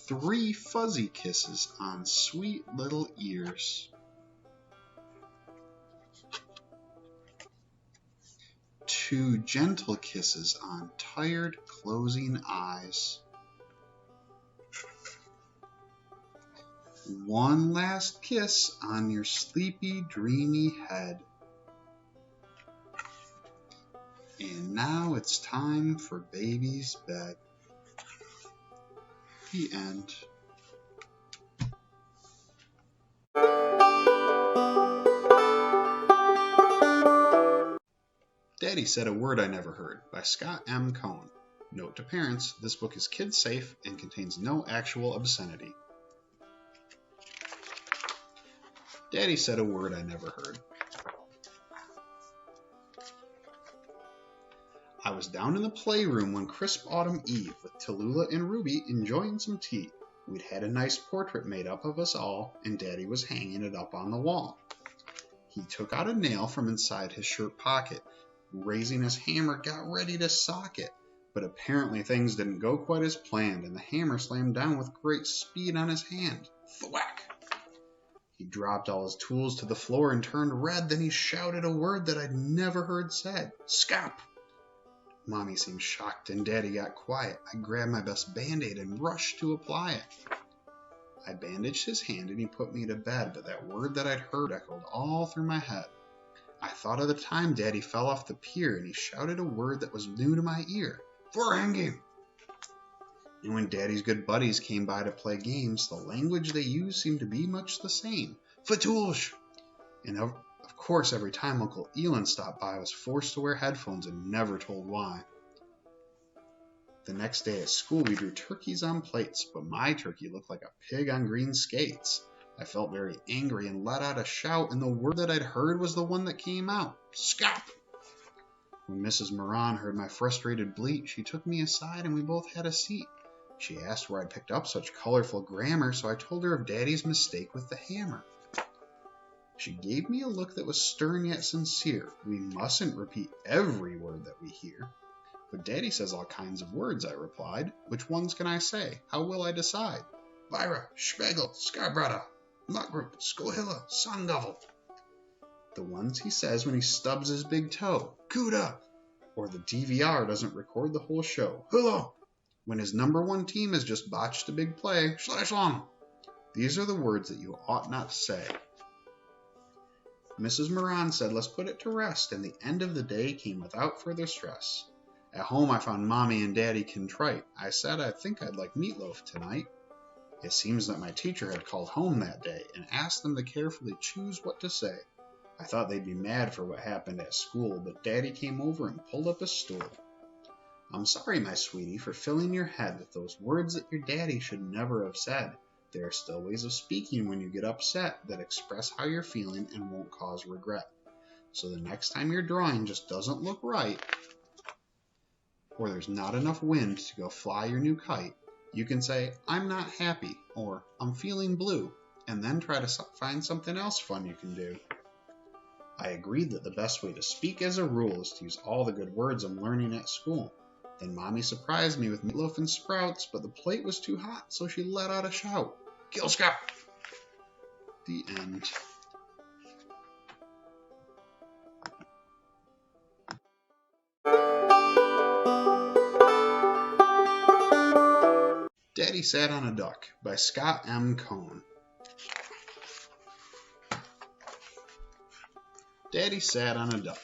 3 fuzzy kisses on sweet little ears. 2 gentle kisses on tired closing eyes. 1 last kiss on your sleepy, dreamy head. And now it's time for baby's bed. The end. Daddy Said a Word I Never Heard by Scott M. Cohn. Note to parents, this book is kid safe and contains no actual obscenity. Daddy Said a Word I Never Heard. I was down in the playroom one crisp autumn eve with Tallulah and Ruby enjoying some tea. We'd had a nice portrait made up of us all, and Daddy was hanging it up on the wall. He took out a nail from inside his shirt pocket. Raising his hammer, got ready to sock it. But apparently things didn't go quite as planned, and the hammer slammed down with great speed on his hand. Thwack! He dropped all his tools to the floor and turned red. Then he shouted a word that I'd never heard said. Scap! Mommy seemed shocked, and Daddy got quiet. I grabbed my best Band-Aid and rushed to apply it. I bandaged his hand, and he put me to bed, but that word that I'd heard echoed all through my head. I thought of the time Daddy fell off the pier, and he shouted a word that was new to my ear. Vorhanging! And when Daddy's good buddies came by to play games, the language they used seemed to be much the same. Fatulsh! And of course, every time Uncle Elon stopped by, I was forced to wear headphones and never told why. The next day at school, we drew turkeys on plates, but my turkey looked like a pig on green skates. I felt very angry and let out a shout, and the word that I'd heard was the one that came out. Scap! When Mrs. Moran heard my frustrated bleat, she took me aside and we both had a seat. She asked where I'd picked up such colorful grammar, so I told her of Daddy's mistake with the hammer. She gave me a look that was stern yet sincere. We mustn't repeat every word that we hear. But Daddy says all kinds of words, I replied. Which ones can I say? How will I decide? Vira, Schmegel, Scarbrata, Muckroot, Skohilla, Sungovel. The ones he says when he stubs his big toe. Kuda! Or the DVR doesn't record the whole show. Hello! When his number 1 team has just botched a big play. Schleischlong! These are the words that you ought not say. Mrs. Moran said, let's put it to rest, and the end of the day came without further stress. At home I found Mommy and Daddy contrite. I said I think I'd like meatloaf tonight. It seems that my teacher had called home that day and asked them to carefully choose what to say. I thought they'd be mad for what happened at school, but Daddy came over and pulled up a stool. I'm sorry, my sweetie, for filling your head with those words that your daddy should never have said. There are still ways of speaking when you get upset that express how you're feeling and won't cause regret. So the next time your drawing just doesn't look right, or there's not enough wind to go fly your new kite, you can say, I'm not happy, or I'm feeling blue, and then try to find something else fun you can do. I agreed that the best way to speak as a rule is to use all the good words I'm learning at school. Then Mommy surprised me with meatloaf and sprouts, but the plate was too hot, so she let out a shout. Gilscap! The end. Daddy Sat on a Duck by Scott M. Cohn. Daddy sat on a duck.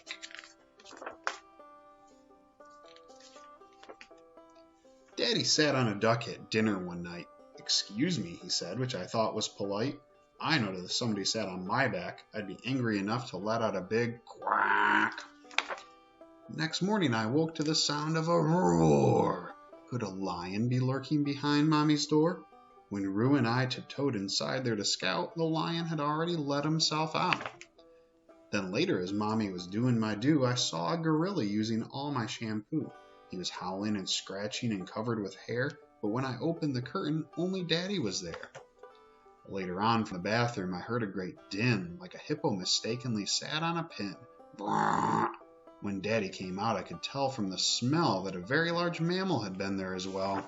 Daddy sat on a duck at dinner one night. Excuse me, he said, which I thought was polite. I know that if somebody sat on my back, I'd be angry enough to let out a big quack. Next morning I woke to the sound of a roar. Could a lion be lurking behind Mommy's door? When Rue and I tiptoed inside there to scout, the lion had already let himself out. Then later, as Mommy was doing my due, I saw a gorilla using all my shampoo. He was howling and scratching and covered with hair, but when I opened the curtain, only Daddy was there. Later on, from the bathroom, I heard a great din, like a hippo mistakenly sat on a pin. Brrr. When Daddy came out, I could tell from the smell that a very large mammal had been there as well.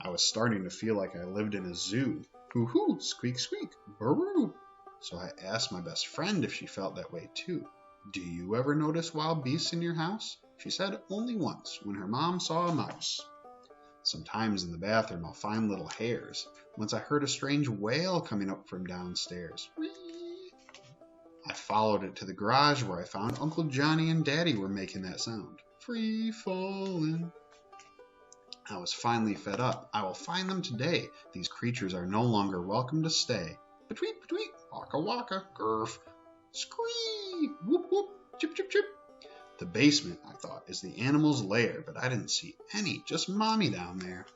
I was starting to feel like I lived in a zoo. Hoo-hoo, squeak, squeak, burroo. So I asked my best friend if she felt that way too. Do you ever notice wild beasts in your house? She said only once, when her mom saw a mouse. Sometimes in the bathroom I'll find little hairs. Once I heard a strange wail coming up from downstairs. Whee! I followed it to the garage where I found Uncle Johnny and Daddy were making that sound. Free falling. I was finally fed up. I will find them today. These creatures are no longer welcome to stay. Petweet, petweet, waka waka, grf, squee, whoop whoop, chip chip chip. The basement, I thought, is the animal's lair, but I didn't see any, just Mommy down there.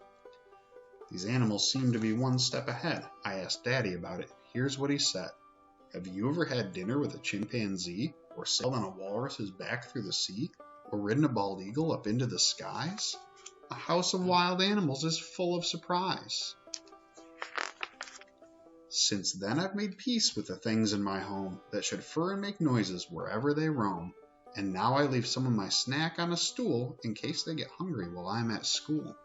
These animals seem to be one step ahead. I asked Daddy about it. Here's what he said. Have you ever had dinner with a chimpanzee, or sailed on a walrus's back through the sea, or ridden a bald eagle up into the skies? A house of wild animals is full of surprise. Since then I've made peace with the things in my home that should furr and make noises wherever they roam, and now I leave some of my snack on a stool in case they get hungry while I'm at school.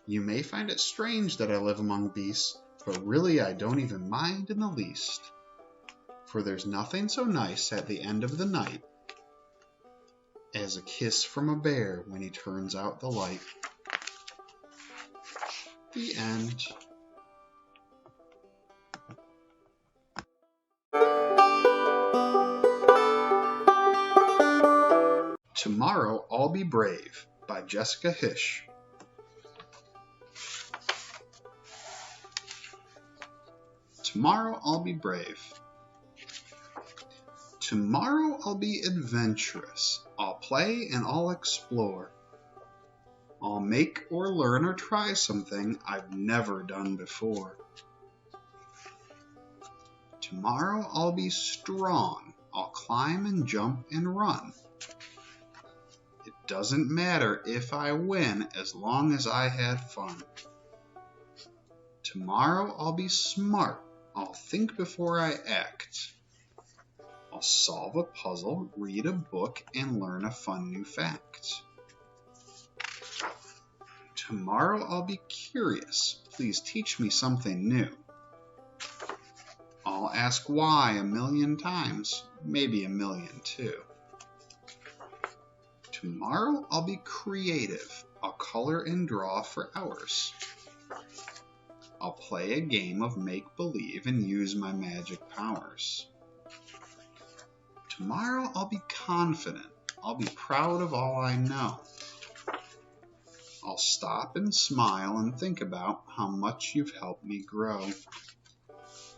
You may find it strange that I live among beasts, but really I don't even mind in the least. For there's nothing so nice at the end of the night as a kiss from a bear when he turns out the light. The end. Tomorrow I'll Be Brave by Jessica Hish. Tomorrow I'll be brave. Tomorrow I'll be adventurous. I'll play and I'll explore. I'll make or learn or try something I've never done before. Tomorrow I'll be strong. I'll climb and jump and run. It doesn't matter if I win as long as I had fun. Tomorrow I'll be smart. I'll think before I act. I'll solve a puzzle, read a book, and learn a fun new fact. Tomorrow I'll be curious. Please teach me something new. I'll ask why 1,000,000 times, maybe 1,000,000 too. Tomorrow I'll be creative. I'll color and draw for hours. I'll play a game of make-believe and use my magic powers. Tomorrow I'll be confident. I'll be proud of all I know. I'll stop and smile and think about how much you've helped me grow.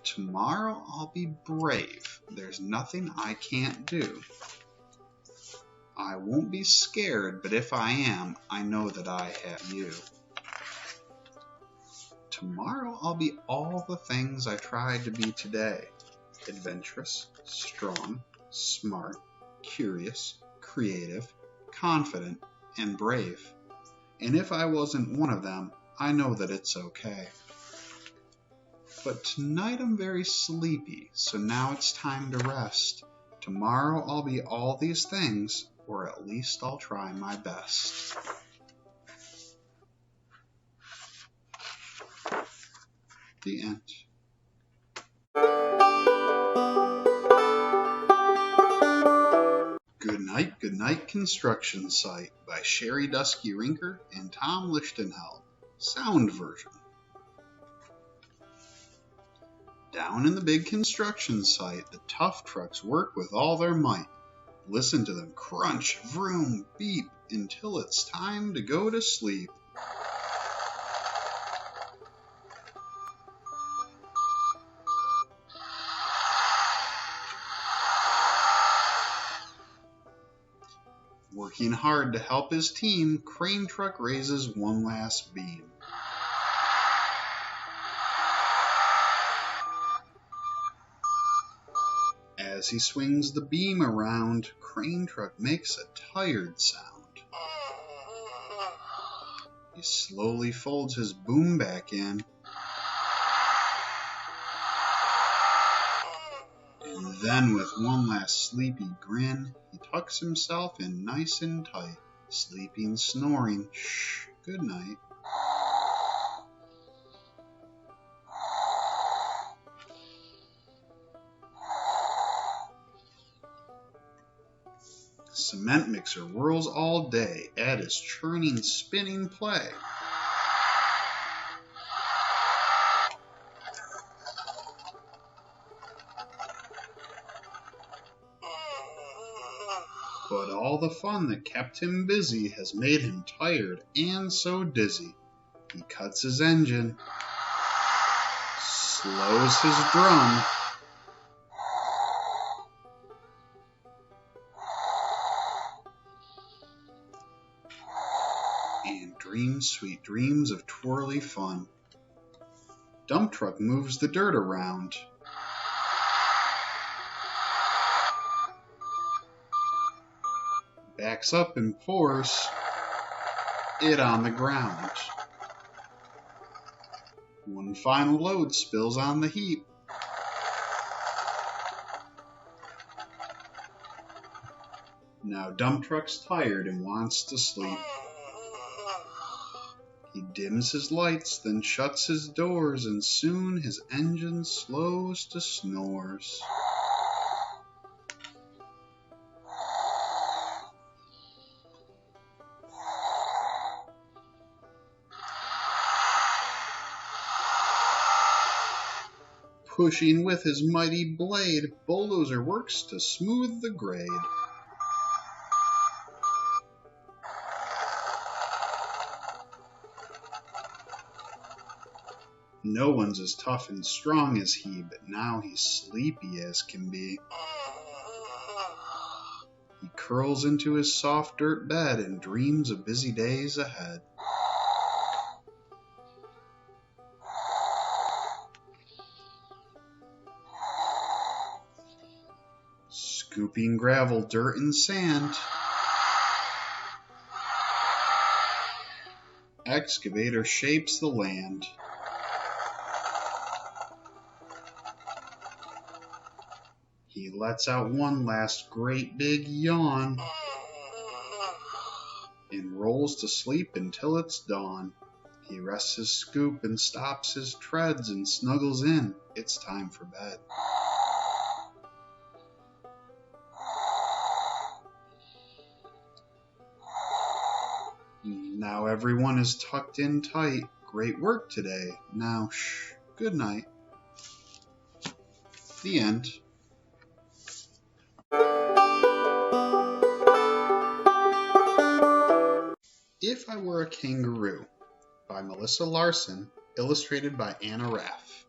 Tomorrow I'll be brave. There's nothing I can't do. I won't be scared, but if I am, I know that I have you. Tomorrow I'll be all the things I tried to be today. Adventurous, strong, smart, curious, creative, confident, and brave. And if I wasn't one of them, I know that it's okay. But tonight I'm very sleepy, so now it's time to rest. Tomorrow I'll be all these things, or at least I'll try my best. The end. Good Night Construction Site by Sherry Dusky Rinker and Tom Lichtenheld. Sound version. Down in the big construction site, the tough trucks work with all their might. Listen to them crunch, vroom, beep, until it's time to go to sleep. Working hard to help his team, Crane Truck raises one last beam. As he swings the beam around, Crane Truck makes a tired sound. He slowly folds his boom back in, and then with one last sleepy grin, he tucks himself in nice and tight, sleeping, snoring, shh, good night. Cement mixer whirls all day at his churning, spinning play. But all the fun that kept him busy has made him tired and so dizzy. He cuts his engine, slows his drum, and dreams sweet dreams of twirly fun. Dump truck moves the dirt around. Backs up and pours it on the ground. One final load spills on the heap. Now dump truck's tired and wants to sleep. He dims his lights, then shuts his doors, and soon his engine slows to snores. Pushing with his mighty blade, bulldozer works to smooth the grade. No one's as tough and strong as he, but now he's sleepy as can be. He curls into his soft dirt bed and dreams of busy days ahead. Scooping gravel, dirt, and sand, excavator shapes the land. He lets out one last great big yawn and rolls to sleep until it's dawn. He rests his scoop and stops his treads and snuggles in. It's time for bed. Now everyone is tucked in tight. Great work today. Now, shh, good night. The end. If I Were a Kangaroo by Melissa Larson, illustrated by Anna Raff.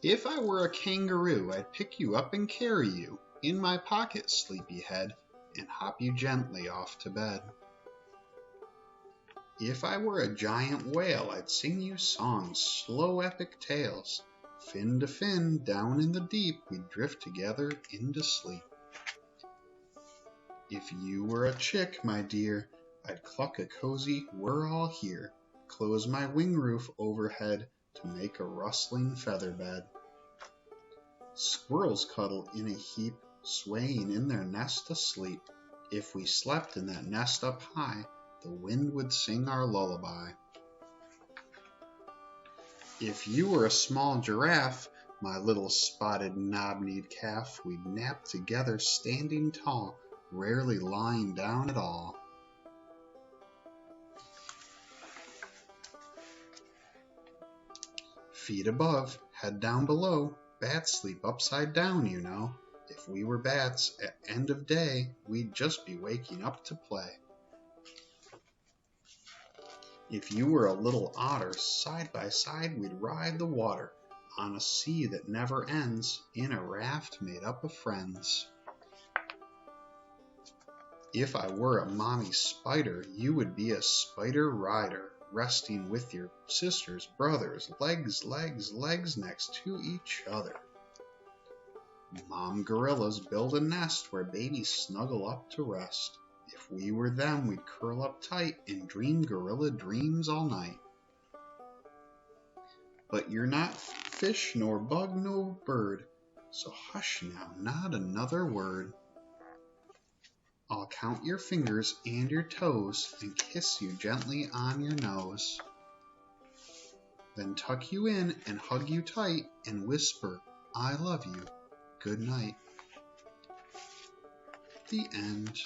If I were a kangaroo, I'd pick you up and carry you in my pocket, sleepyhead, and hop you gently off to bed. If I were a giant whale, I'd sing you songs, slow epic tales. Fin to fin, down in the deep, we'd drift together into sleep. If you were a chick, my dear, I'd cluck a cozy, we're all here, close my wing roof overhead to make a rustling feather bed. Squirrels cuddle in a heap, swaying in their nest asleep. If we slept in that nest up high, the wind would sing our lullaby. If you were a small giraffe, my little spotted knob-kneed calf, we'd nap together standing tall, rarely lying down at all. Feet above, head down below, bats sleep upside down, you know. If we were bats, at end of day, we'd just be waking up to play. If you were a little otter, side by side we'd ride the water. on a sea that never ends, in a raft made up of friends. If I were a mommy spider, you would be a spider rider, resting with your sisters, brothers, legs, legs, legs next to each other. Mom gorillas build a nest where babies snuggle up to rest. If we were them, we'd curl up tight and dream gorilla dreams all night. But you're not fish, nor bug, nor bird, so hush now, not another word. I'll count your fingers and your toes and kiss you gently on your nose. Then tuck you in and hug you tight and whisper, I love you. Good night. The end.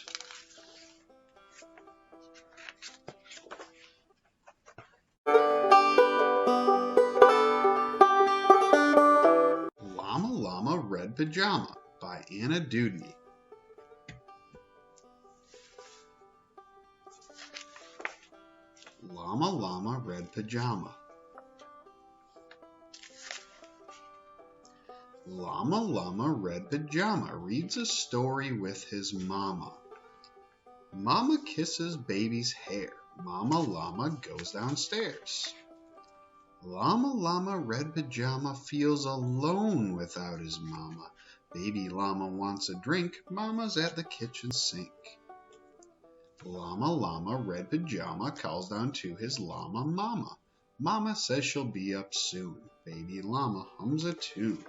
Llama Llama Red Pajama by Anna Dudney. Llama Llama Red Pajama. Llama Llama Red Pajama reads a story with his mama. Mama kisses baby's hair. Mama Llama goes downstairs. Llama Llama Red Pajama feels alone without his mama. Baby Llama wants a drink. Mama's at the kitchen sink. Llama Llama Red Pajama calls down to his llama mama. Mama says she'll be up soon. Baby Llama hums a tune.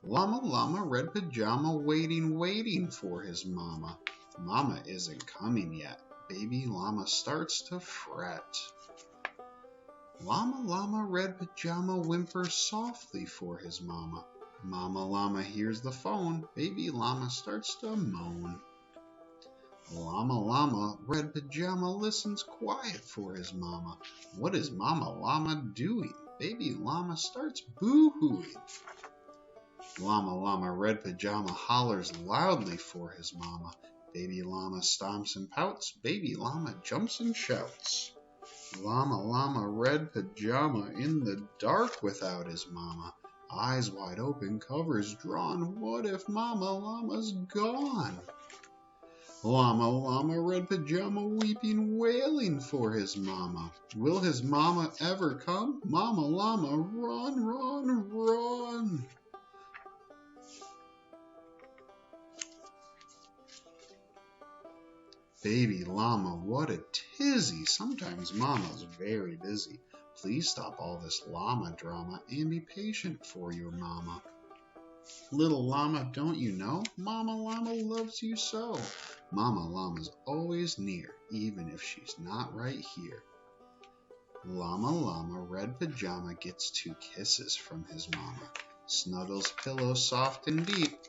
Llama Llama Red Pajama waiting for his mama. Mama isn't coming yet. Baby Llama starts to fret. Llama Llama Red Pajama whimpers softly for his mama. Mama Llama hears the phone. Baby Llama starts to moan. Llama Llama Red Pajama listens quiet for his mama. What is Mama Llama doing? Baby Llama starts boo-hooing. Llama Llama Red Pajama hollers loudly for his mama. Baby Llama stomps and pouts. Baby Llama jumps and shouts. Llama Llama Red Pajama in the dark without his mama. Eyes wide open, covers drawn. What if Mama Llama's gone? Llama Llama Red Pajama weeping, wailing for his mama. Will his mama ever come? Mama Llama, run, run, run. Baby Llama, what a tizzy. Sometimes Mama's very busy. Please stop all this llama drama and be patient for your mama. Little llama, don't you know? Mama Llama loves you so. Mama Llama's always near, even if she's not right here. Llama Llama Red Pajama gets 2 kisses from his mama. Snuggles pillow soft and deep.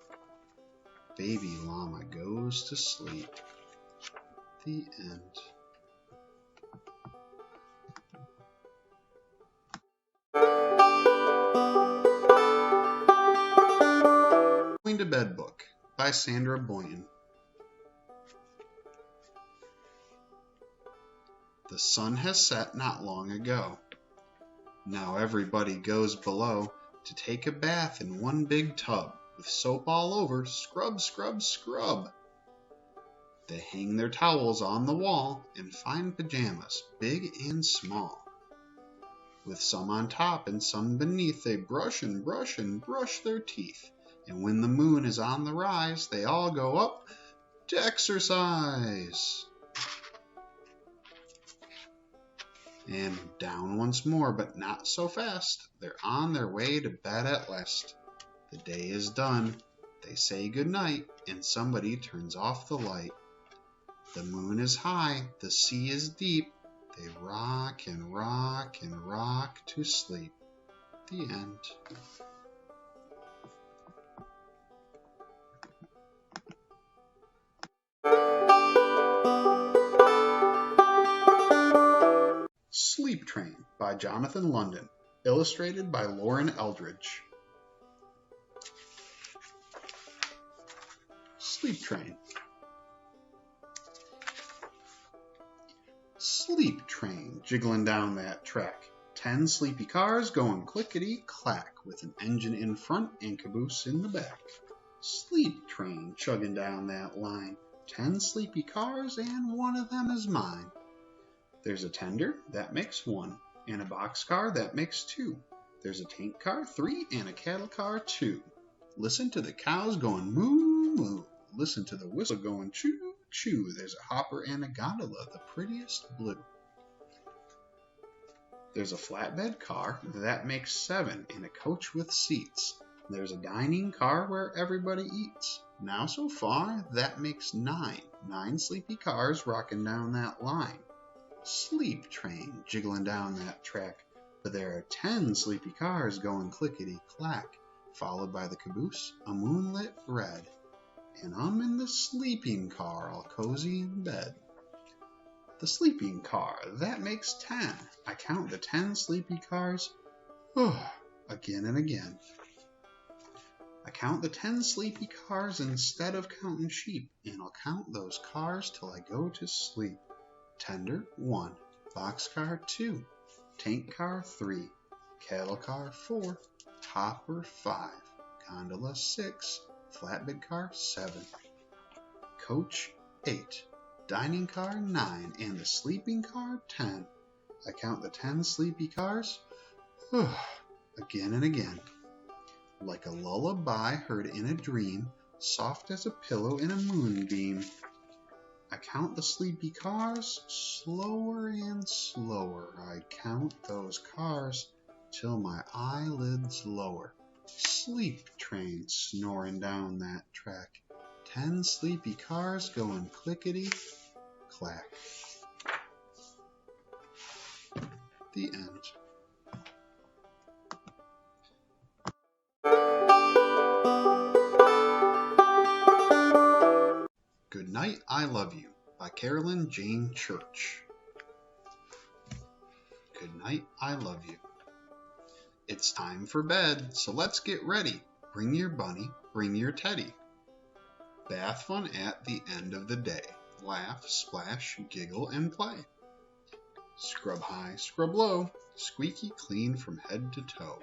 Baby Llama goes to sleep. The end. Going to Bed Book by Sandra Boynton. The sun has set not long ago. Now everybody goes below to take a bath in one big tub with soap all over. Scrub, scrub, scrub. They hang their towels on the wall and find pajamas, big and small. With some on top and some beneath, they brush and brush and brush their teeth. And when the moon is on the rise, they all go up to exercise. And down once more, but not so fast. They're on their way to bed at last. The day is done. They say goodnight, and somebody turns off the light. The moon is high, the sea is deep. They rock and rock and rock to sleep. The end. Sleep Train by Jonathan London, illustrated by Lauren Eldridge. Sleep Train. Sleep train, jiggling down that track. 10 sleepy cars going clickety-clack with an engine in front and caboose in the back. Sleep train chugging down that line. 10 sleepy cars and one of them is mine. There's a tender, that makes 1, and a boxcar, that makes 2. There's a tank car, 3, and a cattle car, 2. Listen to the cows going moo moo. Listen to the whistle going choo choo. There's a hopper and a gondola, the prettiest blue. There's a flatbed car, that makes 7, and a coach with seats. There's a dining car where everybody eats. Now so far, that makes 9. 9 sleepy cars rocking down that line. Sleep train jiggling down that track. But there are 10 sleepy cars going clickety-clack, followed by the caboose, a moonlit red. And I'm in the sleeping car, all cozy in bed. The sleeping car, that makes 10. I count the 10 sleepy cars, again and again. I count the 10 sleepy cars instead of counting sheep, and I'll count those cars till I go to sleep. Tender, 1. Boxcar, 2. Tank car, 3. Cattle car, 4. Hopper, 5. Gondola, 6. Flatbed car, 7. Coach, 8. Dining car, 9. And the sleeping car, 10. I count the 10 sleepy cars, again and again. Like a lullaby heard in a dream, soft as a pillow in a moonbeam. I count the sleepy cars, slower and slower. I count those cars till my eyelids lower. Sleep train snoring down that track. 10 sleepy cars going clickety-clack. The end. Good Night, I Love You by Carolyn Jane Church. Good night, I love you. It's time for bed, so let's get ready. Bring your bunny, bring your teddy. Bath fun at the end of the day. Laugh, splash, giggle, and play. Scrub high, scrub low, squeaky clean from head to toe.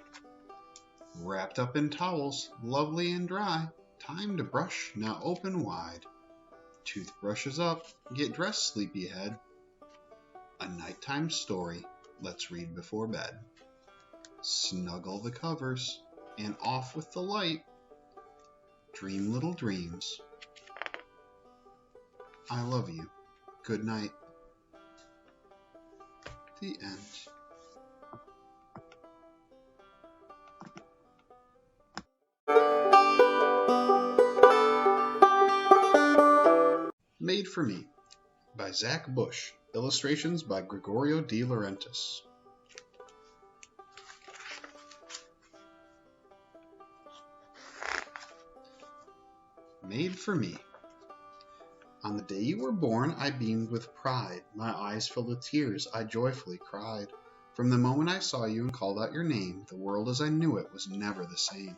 Wrapped up in towels, lovely and dry. Time to brush, now open wide. Toothbrushes up, get dressed, sleepyhead. A nighttime story, let's read before bed. Snuggle the covers, and off with the light. Dream little dreams. I love you. Good night. The end. Made for Me by Zach Bush. Illustrations by Gregorio De Laurentiis. Made for Me. On the day you were born, I beamed with pride. My eyes filled with tears, I joyfully cried. From the moment I saw you and called out your name, the world as I knew it was never the same.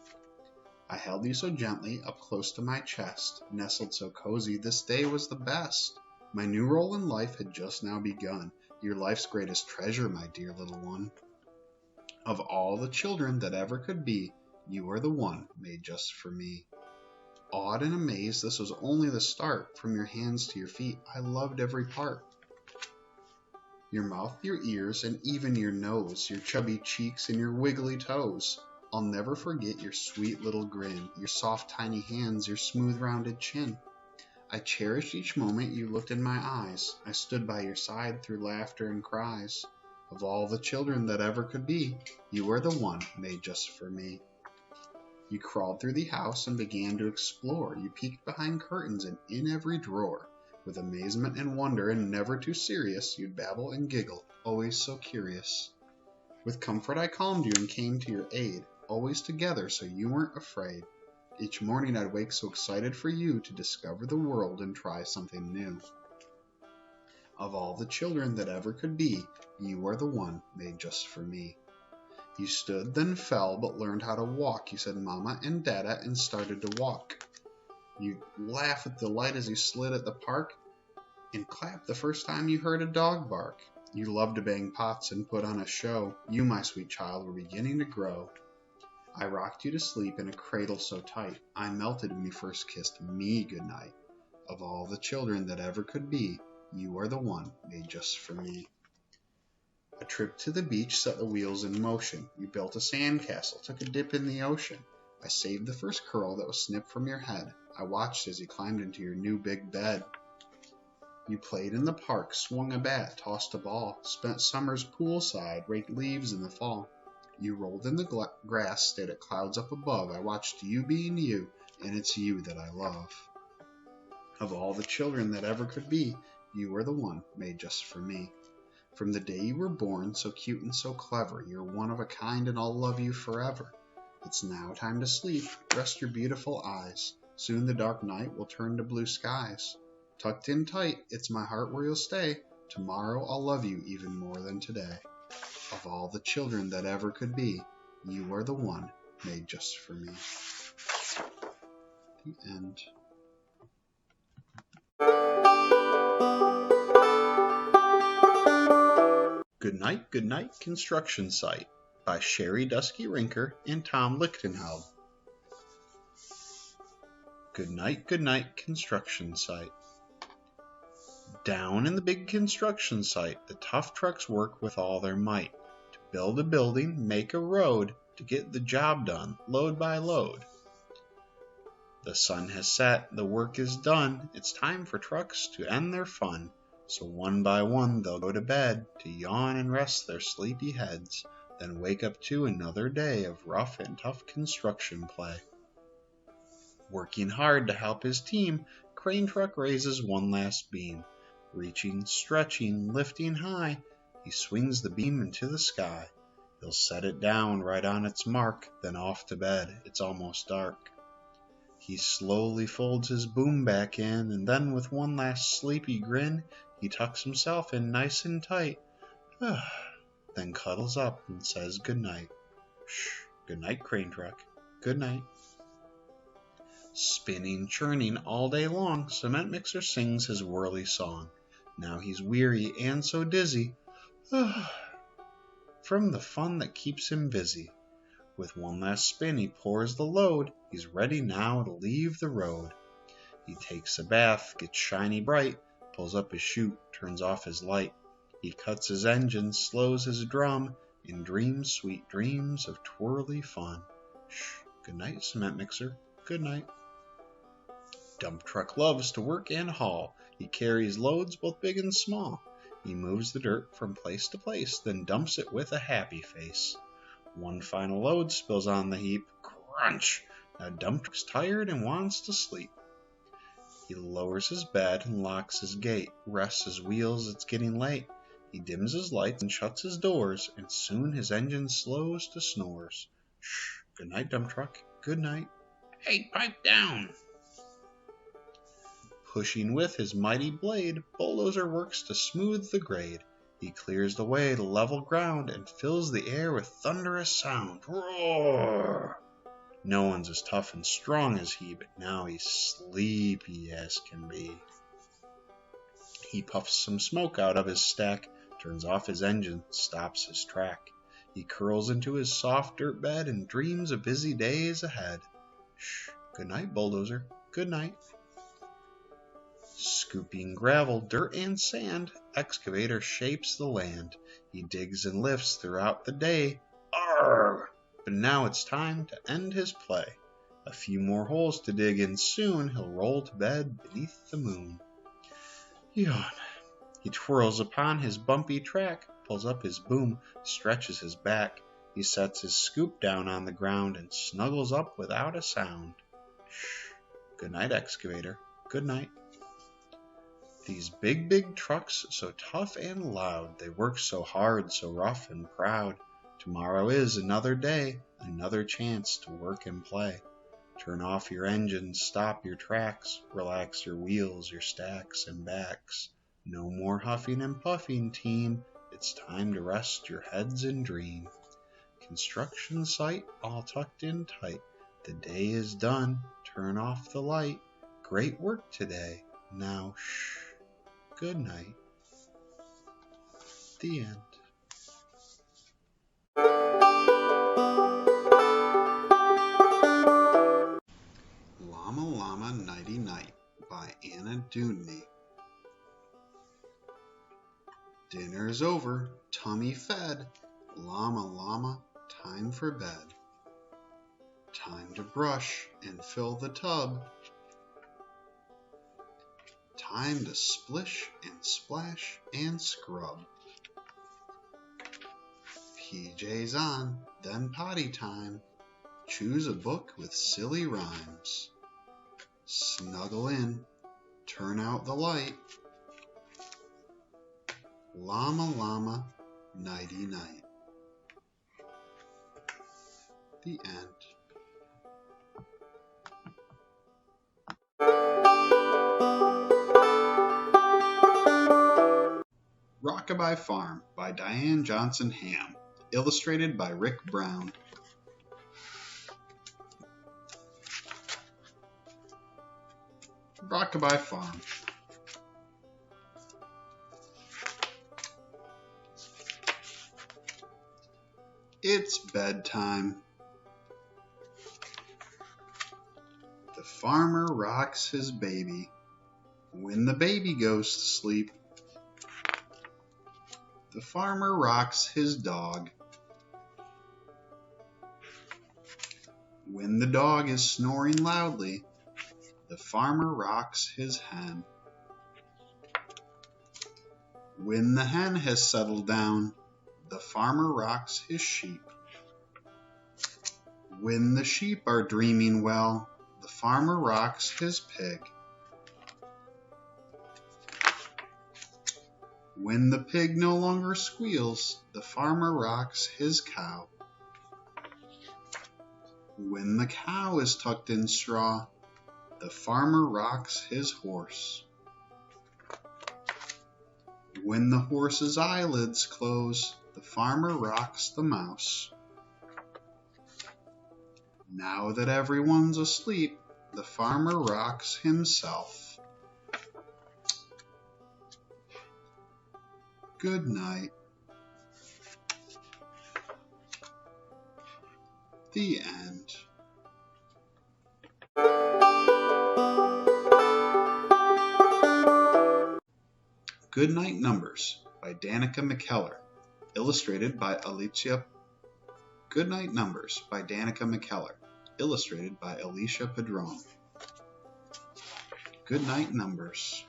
I held you so gently, up close to my chest, nestled so cozy, this day was the best. My new role in life had just now begun, your life's greatest treasure, my dear little one. Of all the children that ever could be, you are the one made just for me. Awed and amazed, this was only the start. From your hands to your feet, I loved every part. Your mouth, your ears, and even your nose, your chubby cheeks and your wiggly toes. I'll never forget your sweet little grin, your soft tiny hands, your smooth rounded chin. I cherished each moment you looked in my eyes. I stood by your side through laughter and cries. Of all the children that ever could be, you are the one made just for me. You crawled through the house and began to explore. You peeked behind curtains and in every drawer. With amazement and wonder and never too serious, you'd babble and giggle, always so curious. With comfort I calmed you and came to your aid, always together so you weren't afraid. Each morning I'd wake so excited for you to discover the world and try something new. Of all the children that ever could be, you are the one made just for me. You stood, then fell, but learned how to walk. You said Mama and Dada and started to walk. You laughed with delight as you slid at the park and clapped the first time you heard a dog bark. You loved to bang pots and put on a show. You, my sweet child, were beginning to grow. I rocked you to sleep in a cradle so tight. I melted when you first kissed me goodnight. Of all the children that ever could be, you are the one made just for me. A trip to the beach set the wheels in motion. You built a sandcastle, took a dip in the ocean. I saved the first curl that was snipped from your head. I watched as you climbed into your new big bed. You played in the park, swung a bat, tossed a ball, spent summers poolside, raked leaves in the fall. You rolled in the grass, stayed at clouds up above. I watched you being you, and it's you that I love. Of all the children that ever could be, you were the one made just for me. From the day you were born, so cute and so clever, you're one of a kind and I'll love you forever. It's now time to sleep, rest your beautiful eyes. Soon the dark night will turn to blue skies. Tucked in tight, it's my heart where you'll stay. Tomorrow I'll love you even more than today. Of all the children that ever could be, you are the one made just for me. The end. Good Night Construction Site by Sherry Dusky Rinker and Tom Lichtenheld. Good night construction site. Down in the big construction site, the tough trucks work with all their might to build a building, make a road, to get the job done, load by load. The sun has set, the work is done, it's time for trucks to end their fun. So one by one they'll go to bed, to yawn and rest their sleepy heads, then wake up to another day of rough and tough construction play. Working hard to help his team, Crane Truck raises one last beam. Reaching, stretching, lifting high, he swings the beam into the sky. He'll set it down right on its mark, then off to bed, it's almost dark. He slowly folds his boom back in, and then with one last sleepy grin, he tucks himself in nice and tight, then cuddles up and says goodnight. Good night, Crane Truck. Good night. Spinning, churning all day long, Cement Mixer sings his whirly song. Now he's weary and so dizzy, from the fun that keeps him busy. With one last spin he pours the load, he's ready now to leave the road. He takes a bath, gets shiny bright, pulls up his chute, turns off his light. He cuts his engine, slows his drum, and dreams sweet dreams of twirly fun. Good night, Cement Mixer. Good night. Dump truck loves to work and haul. He carries loads both big and small. He moves the dirt from place to place, then dumps it with a happy face. One final load spills on the heap. Crunch! Now dump truck's tired and wants to sleep. He lowers his bed and locks his gate. Rests his wheels, it's getting late. He dims his lights and shuts his doors, and soon his engine slows to snores. Good night, dump truck. Good night. Hey, pipe down! Pushing with his mighty blade, Bulldozer works to smooth the grade. He clears the way to level ground and fills the air with thunderous sound. Roar! No one's as tough and strong as he, but now he's sleepy as can be. He puffs some smoke out of his stack, turns off his engine, stops his track. He curls into his soft dirt bed and dreams of busy days ahead. Good night, Bulldozer. Good night. Scooping gravel, dirt, and sand, Excavator shapes the land. He digs and lifts throughout the day. Arrgh! But now it's time to end his play. A few more holes to dig and soon he'll roll to bed beneath the moon. Yawn. He twirls upon his bumpy track, pulls up his boom, stretches his back. He sets his scoop down on the ground and snuggles up without a sound. Good night, Excavator. Good night. These big trucks, so tough and loud, they work so hard, so rough and proud. Tomorrow is another day, another chance to work and play. Turn off your engines, stop your tracks, relax your wheels, your stacks and backs. No more huffing and puffing, team, it's time to rest your heads and dream. Construction site all tucked in tight, the day is done, turn off the light. Great work today, now shh. Good night. The end. Llama Llama Nighty Night by Anna Dooney. Dinner's over, tummy fed. Llama Llama, time for bed. Time to brush and fill the tub. Time to splish and splash and scrub. PJ's on, then potty time. Choose a book with silly rhymes. Snuggle in, turn out the light. Llama Llama, nighty night. The end. Rockabye Farm by Diane Johnson Ham. Illustrated by Rick Brown. Rockabye Farm. It's bedtime. The farmer rocks his baby. When the baby goes to sleep, the farmer rocks his dog. When the dog is snoring loudly, the farmer rocks his hen. When the hen has settled down, the farmer rocks his sheep. When the sheep are dreaming well, the farmer rocks his pig. When the pig no longer squeals, the farmer rocks his cow. When the cow is tucked in straw, the farmer rocks his horse. When the horse's eyelids close, the farmer rocks the mouse. Now that everyone's asleep, the farmer rocks himself. Good night. The end. Goodnight Numbers by Danica McKellar. Illustrated by Alicia. Goodnight Numbers by Danica McKellar. Illustrated by Alicia Padron. Goodnight Numbers.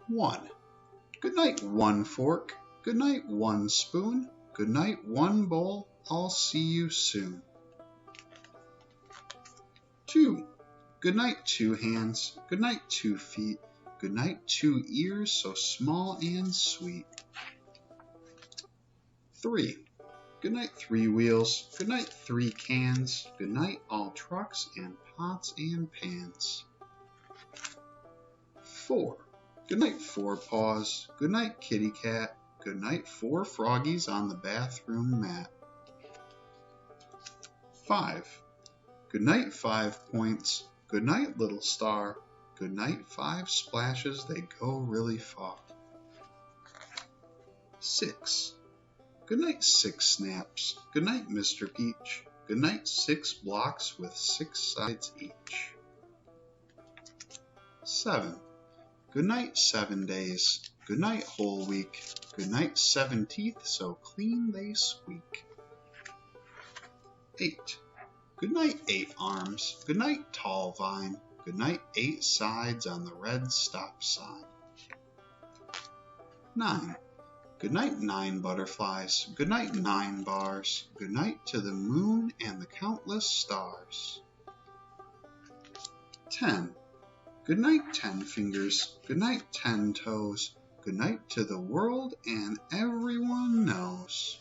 One. Good night, one fork. Good night, one spoon. Good night, one bowl. I'll see you soon. 2. Good night, 2 hands. Good night, 2 feet. Good night, 2 ears so small and sweet. 3. Good night, 3 wheels. Good night, 3 cans. Good night, all trucks and pots and pans. 4. Good night, 4 paws. Good night, kitty cat. Good night, 4 froggies on the bathroom mat. 5. Good night, 5 points. Good night, little star. Good night, 5 splashes, they go really far. 6. Good night, 6 snaps. Good night, Mr. Peach. Good night, 6 blocks with 6 sides each. 7. Good night, 7 days. Good night, whole week. Good night, 7 teeth so clean they squeak. 8. Good night, 8 arms. Good night, tall vine. Good night, 8 sides on the red stop sign. 9. Good night, 9 butterflies. Good night, 9 bars. Good night to the moon and the countless stars. 10. Good night, 10 fingers. Good night, 10 toes. Good night to the world and everyone knows.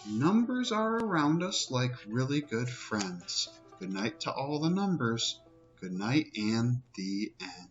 Numbers are around us like really good friends. Good night to all the numbers. Good night and the end.